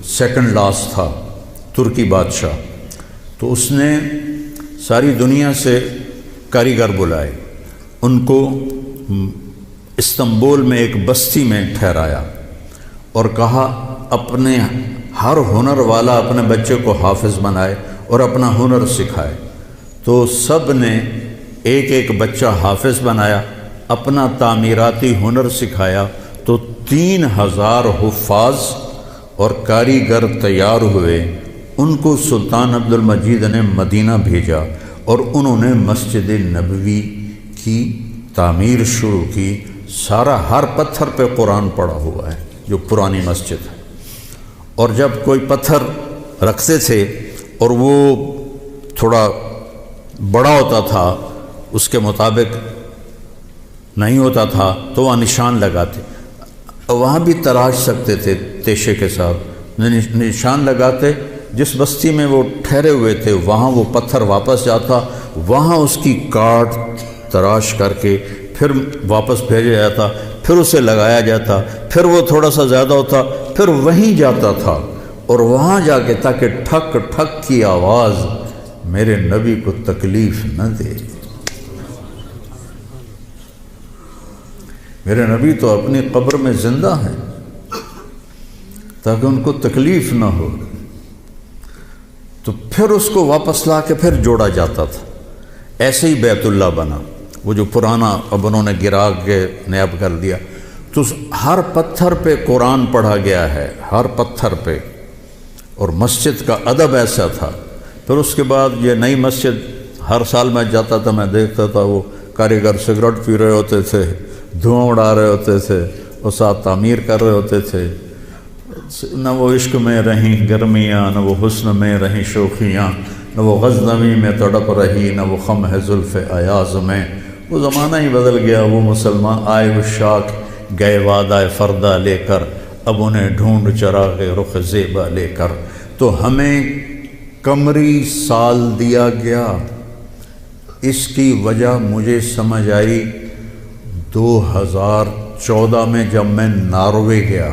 سیکنڈ لاس تھا ترکی بادشاہ، تو اس نے ساری دنیا سے کاریگر بلائے. ان کو استنبول میں ایک بستی میں ٹھہرایا اور کہا اپنے ہر ہنر والا اپنے بچے کو حافظ بنائے اور اپنا ہنر سکھائے. تو سب نے ایک ایک بچہ حافظ بنایا، اپنا تعمیراتی ہنر سکھایا. تو 3000 حفاظ اور کاریگر تیار ہوئے. ان کو سلطان عبد المجید نے مدینہ بھیجا اور انہوں نے مسجد نبوی کی تعمیر شروع کی. سارا ہر پتھر پہ قرآن پڑا ہوا ہے جو پرانی مسجد ہے. اور جب کوئی پتھر رکھتے تھے اور وہ تھوڑا بڑا ہوتا تھا، اس کے مطابق نہیں ہوتا تھا، تو وہاں نشان لگاتے. وہاں بھی تراش سکتے تھے تیشے کے ساتھ، نشان لگاتے. جس بستی میں وہ ٹھہرے ہوئے تھے وہاں وہ پتھر واپس جاتا، وہاں اس کی کاٹ تراش کر کے پھر واپس بھیجا جاتا، پھر اسے لگایا جاتا، پھر وہ تھوڑا سا زیادہ ہوتا، پھر وہیں جاتا تھا اور وہاں جا کے تاکہ ٹھک ٹھک کی آواز میرے نبی کو تکلیف نہ دے. میرے نبی تو اپنی قبر میں زندہ ہیں تاکہ ان کو تکلیف نہ ہو. تو پھر اس کو واپس لا کے پھر جوڑا جاتا تھا. ایسے ہی بیت اللہ بنا، وہ جو پرانا اب انہوں نے گرا کے نیاب کر دیا. تو ہر پتھر پہ قرآن پڑھا گیا ہے، ہر پتھر پہ. اور مسجد کا ادب ایسا تھا. پھر اس کے بعد یہ نئی مسجد، ہر سال میں جاتا تھا، میں دیکھتا تھا وہ کاریگر سگریٹ پی رہے ہوتے تھے، دھواں اڑا رہے ہوتے تھے اور ساتھ تعمیر کر رہے ہوتے تھے. نہ وہ عشق میں رہیں گرمیاں، نہ وہ حسن میں رہیں شوخیاں، نہ وہ غزنوی میں تڑپ رہی، نہ وہ خم ہے زلف ایاز میں. وہ زمانہ ہی بدل گیا. وہ مسلمان آئے وشاک گئے وعدہ فردہ لے کر، اب انہیں ڈھونڈ چراغ رخ زیبا لے کر. تو تو ہمیں قمری سال دیا گیا۔ اس کی وجہ مجھے سمجھ آئی 2014 میں جب میں ناروے گیا،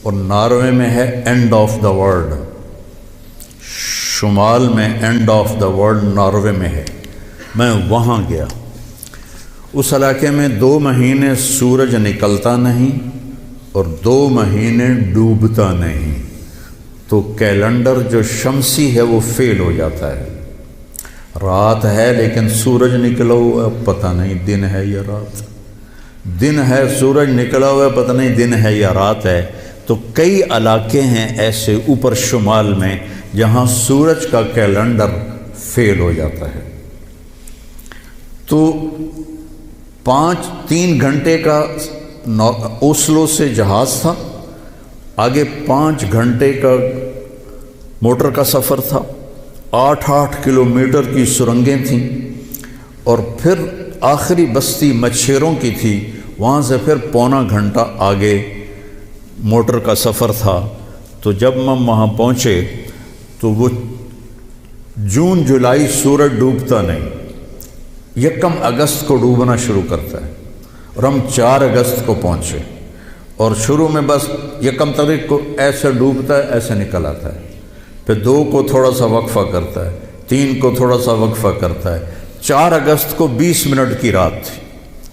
اور ناروے میں ہے اینڈ آف دا ورلڈ، شمال میں and of the world Norway میں ہے۔ میں وہاں گیا، اس علاقے میں 2 مہینے سورج نکلتا نہیں اور 2 مہینے ڈوبتا نہیں، تو کیلنڈر جو شمسی ہے وہ فیل ہو جاتا ہے۔ رات ہے لیکن سورج نکلا ہوا پتہ نہیں دن ہے یا رات، دن ہے سورج نکلا ہوا پتہ نہیں دن ہے یا رات ہے۔ تو کئی علاقے ہیں ایسے اوپر شمال میں جہاں سورج کا کیلنڈر فیل ہو جاتا ہے۔ تو 3 گھنٹے کا اوسلو سے جہاز تھا، آگے 5 گھنٹے کا موٹر کا سفر تھا، 8 کلومیٹر کی سرنگیں تھیں، اور پھر آخری بستی مچھیروں کی تھی، وہاں سے پھر 1.25 گھنٹہ آگے موٹر کا سفر تھا۔ تو جب ہم وہاں پہنچے تو وہ جون جولائی سورج ڈوبتا نہیں، 1 اگست کو ڈوبنا شروع کرتا ہے، اور ہم 4 اگست کو پہنچے، اور شروع میں بس 1 تاریخ کو ایسے ڈوبتا ہے ایسے نکل آتا ہے، پھر 2 کو تھوڑا سا وقفہ کرتا ہے، 3 کو تھوڑا سا وقفہ کرتا ہے۔ 4 اگست کو 20 منٹ کی رات تھی،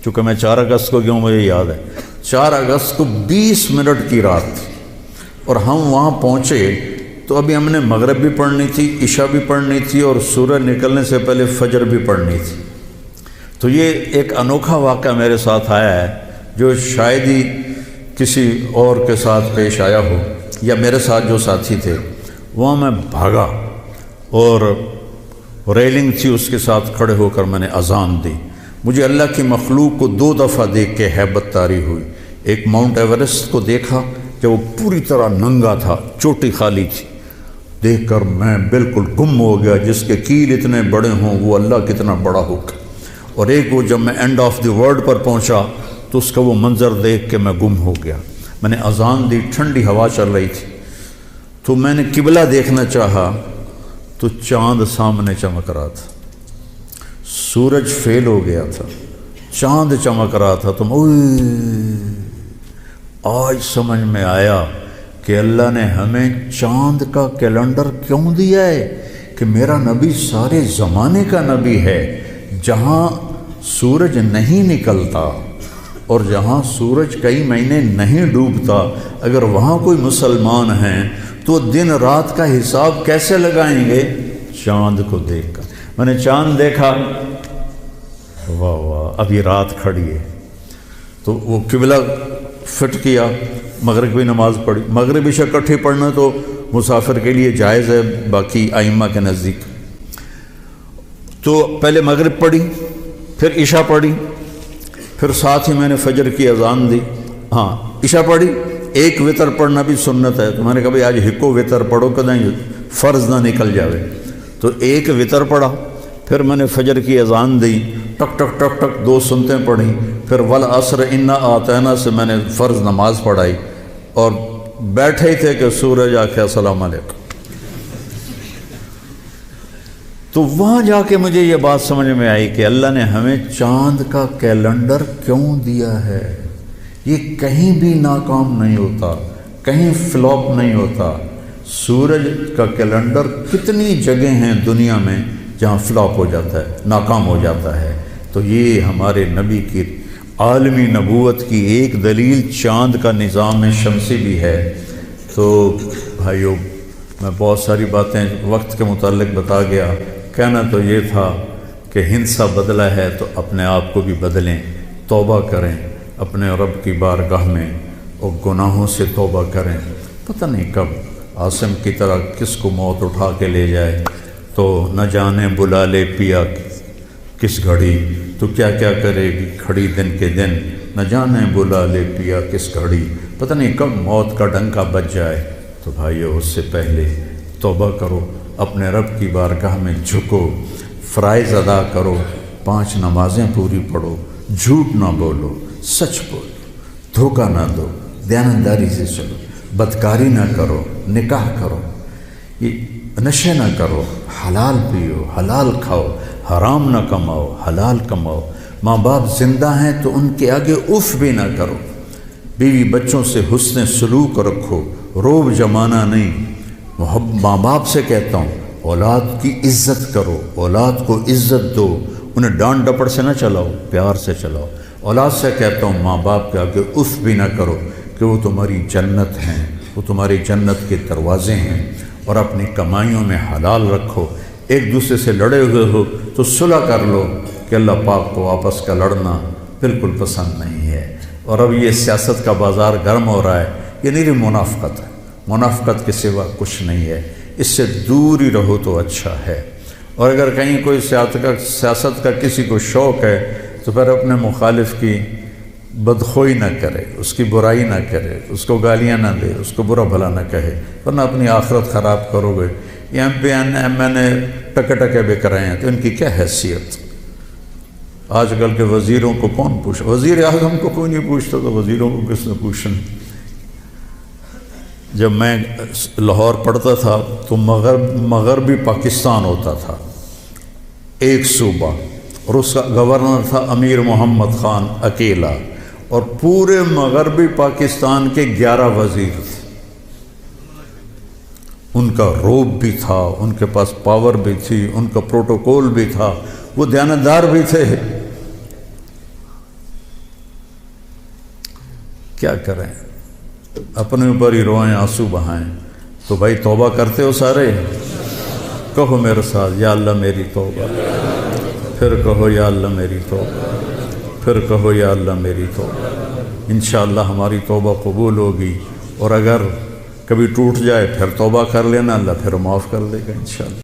چونکہ میں 4 اگست کو کیوں مجھے یاد ہے، 4 اگست کو 20 منٹ کی رات تھی، اور ہم وہاں پہنچے تو ابھی ہم نے مغرب بھی پڑھنی تھی، عشاء بھی پڑھنی تھی، اور سورج نکلنے سے پہلے فجر بھی پڑھنی تھی۔ تو یہ ایک انوکھا واقعہ میرے ساتھ آیا ہے جو شاید ہی کسی اور کے ساتھ پیش آیا ہو، یا میرے ساتھ جو ساتھی تھے وہاں میں بھاگا، اور ریلنگ تھی اس کے ساتھ کھڑے ہو کر میں نے اذان دی۔ مجھے اللہ کی مخلوق کو 2 دفعہ دیکھ کے ہیبت طاری ہوئی۔ ایک ماؤنٹ ایورسٹ کو دیکھا جب وہ پوری طرح ننگا تھا، چوٹی خالی تھی، دیکھ کر میں بالکل گم ہو گیا، جس کے کیل اتنے بڑے ہوں وہ اللہ کتنا بڑا ہوگا۔ اور ایک وہ جب میں اینڈ آف دی ورلڈ پر پہنچا تو اس کا وہ منظر دیکھ کے میں گم ہو گیا۔ میں نے اذان دی، ٹھنڈی ہوا چل رہی تھی، تو میں نے قبلہ دیکھنا چاہا تو چاند سامنے چمک رہا تھا، سورج فیل ہو گیا تھا، چاند چمک رہا تھا۔ تو آج سمجھ میں آیا کہ اللہ نے ہمیں چاند کا کیلنڈر کیوں دیا ہے، کہ میرا نبی سارے زمانے کا نبی ہے۔ جہاں سورج نہیں نکلتا اور جہاں سورج کئی مہینے نہیں ڈوبتا، اگر وہاں کوئی مسلمان ہیں تو دن رات کا حساب کیسے لگائیں گے؟ چاند کو دیکھ کر۔ میں نے چاند دیکھا، واہ واہ اب یہ رات کھڑی ہے، تو وہ قبلہ فٹ کیا، مغرب کی نماز پڑھی۔ مغرب عشاء اکٹھے پڑھنا تو مسافر کے لیے جائز ہے باقی ائمہ کے نزدیک۔ تو پہلے مغرب پڑھی، پھر عشاء پڑھی، پھر ساتھ ہی میں نے فجر کی اذان دی۔ ہاں عشاء پڑھی، ایک وطر پڑھنا بھی سنت ہے، تو میں نے کہا بھائی آج ہکو وطر پڑھو کدیں فرض نہ نکل جاوے، تو ایک وطر پڑھا۔ پھر میں نے فجر کی اذان دی، ٹک ٹک ٹک ٹک 2 سنتیں پڑھیں، پھر والعصر انا اعطینا سے میں نے فرض نماز پڑھائی، اور بیٹھے ہی تھے کہ سورج آکھے السلام علیکم۔ تو وہاں جا کے مجھے یہ بات سمجھ میں آئی کہ اللہ نے ہمیں چاند کا کیلنڈر کیوں دیا ہے۔ یہ کہیں بھی ناکام نہیں ہوتا، کہیں فلاپ نہیں ہوتا۔ سورج کا کیلنڈر کتنی جگہ ہیں دنیا میں جہاں فلاپ ہو جاتا ہے، ناکام ہو جاتا ہے۔ تو یہ ہمارے نبی کی عالمی نبوت کی ایک دلیل چاند کا نظام شمسی بھی ہے۔ تو بھائیو میں بہت ساری باتیں وقت کے متعلق بتا گیا، کہنا تو یہ تھا کہ ہندسہ بدلا ہے تو اپنے آپ کو بھی بدلیں، توبہ کریں اپنے رب کی بارگاہ میں، اور گناہوں سے توبہ کریں۔ پتہ نہیں کب عاصم کی طرح کس کو موت اٹھا کے لے جائے، تو نہ جانے بلا لے پیا کس گھڑی، تو کیا کیا کرے گی کھڑی دن کے دن، نہ جانے بلا لے پیا کس گھڑی، پتہ نہیں کب موت کا ڈنکا بج جائے۔ تو بھائیو اس سے پہلے توبہ کرو، اپنے رب کی بارگاہ میں جھکو، فرائض ادا کرو، 5 نمازیں پوری پڑھو، جھوٹ نہ بولو، سچ بولو، دھوکہ نہ دو، دیانتداری سے چلو، بدکاری نہ کرو، نکاح کرو۔ نشے نہ کرو، حلال پیو، حلال کھاؤ، حرام نہ کماؤ، حلال کماؤ۔ ماں باپ زندہ ہیں تو ان کے آگے اف بھی نہ کرو۔ بیوی بچوں سے حسن سلوک رکھو، روب جمانا نہیں۔ ماں باپ سے کہتا ہوں اولاد کی عزت کرو، اولاد کو عزت دو، انہیں ڈانٹ ڈپٹ سے نہ چلاؤ، پیار سے چلاؤ۔ اولاد سے کہتا ہوں ماں باپ کے آگے اف بھی نہ کرو کہ وہ تمہاری جنت ہیں، وہ تمہاری جنت کے دروازے ہیں، اور اپنی کمائیوں میں حلال رکھو۔ ایک دوسرے سے لڑے ہوئے ہو تو صلح کر لو، کہ اللہ پاک کو آپس کا لڑنا بالکل پسند نہیں ہے۔ اور اب یہ سیاست کا بازار گرم ہو رہا ہے، یہ نیری منافقت ہے، منافقت کے سوا کچھ نہیں ہے، اس سے دور ہی رہو تو اچھا ہے۔ اور اگر کہیں کوئی سیاست کا کسی کو شوق ہے تو پھر اپنے مخالف کی بدخوئی نہ کرے، اس کی برائی نہ کرے، اس کو گالیاں نہ دے، اس کو برا بھلا نہ کہے، ورنہ اپنی آخرت خراب کرو گے۔ یہ ایم نے ٹکے بک رہے ہیں تو ان کی کیا حیثیت؟ آج کل کے وزیروں کو کون پوچھا؟ وزیر اعظم کو کوئی نہیں پوچھتا تو وزیروں کو کس نے پوچھنا؟ جب میں لاہور پڑھتا تھا تو مغربی پاکستان ہوتا تھا، ایک صوبہ، اور اس کا گورنر تھا امیر محمد خان اکیلا، اور پورے مغربی پاکستان کے 11 وزیر تھے۔ ان کا روب بھی تھا، ان کے پاس پاور بھی تھی، ان کا پروٹوکول بھی تھا، وہ دیانتدار بھی تھے۔ کیا کریں، اپنے اوپر ہی روئیں، آنسو بہائیں۔ تو بھائی توبہ کرتے ہو سارے؟ کہو میرے ساتھ یا اللہ میری توبہ، پھر کہو یا اللہ میری توبہ، پھر کہو یا اللہ میری توبہ۔ انشاءاللہ ہماری توبہ قبول ہوگی، اور اگر کبھی ٹوٹ جائے پھر توبہ کر لینا، اللہ پھر معاف کر دے گا انشاءاللہ۔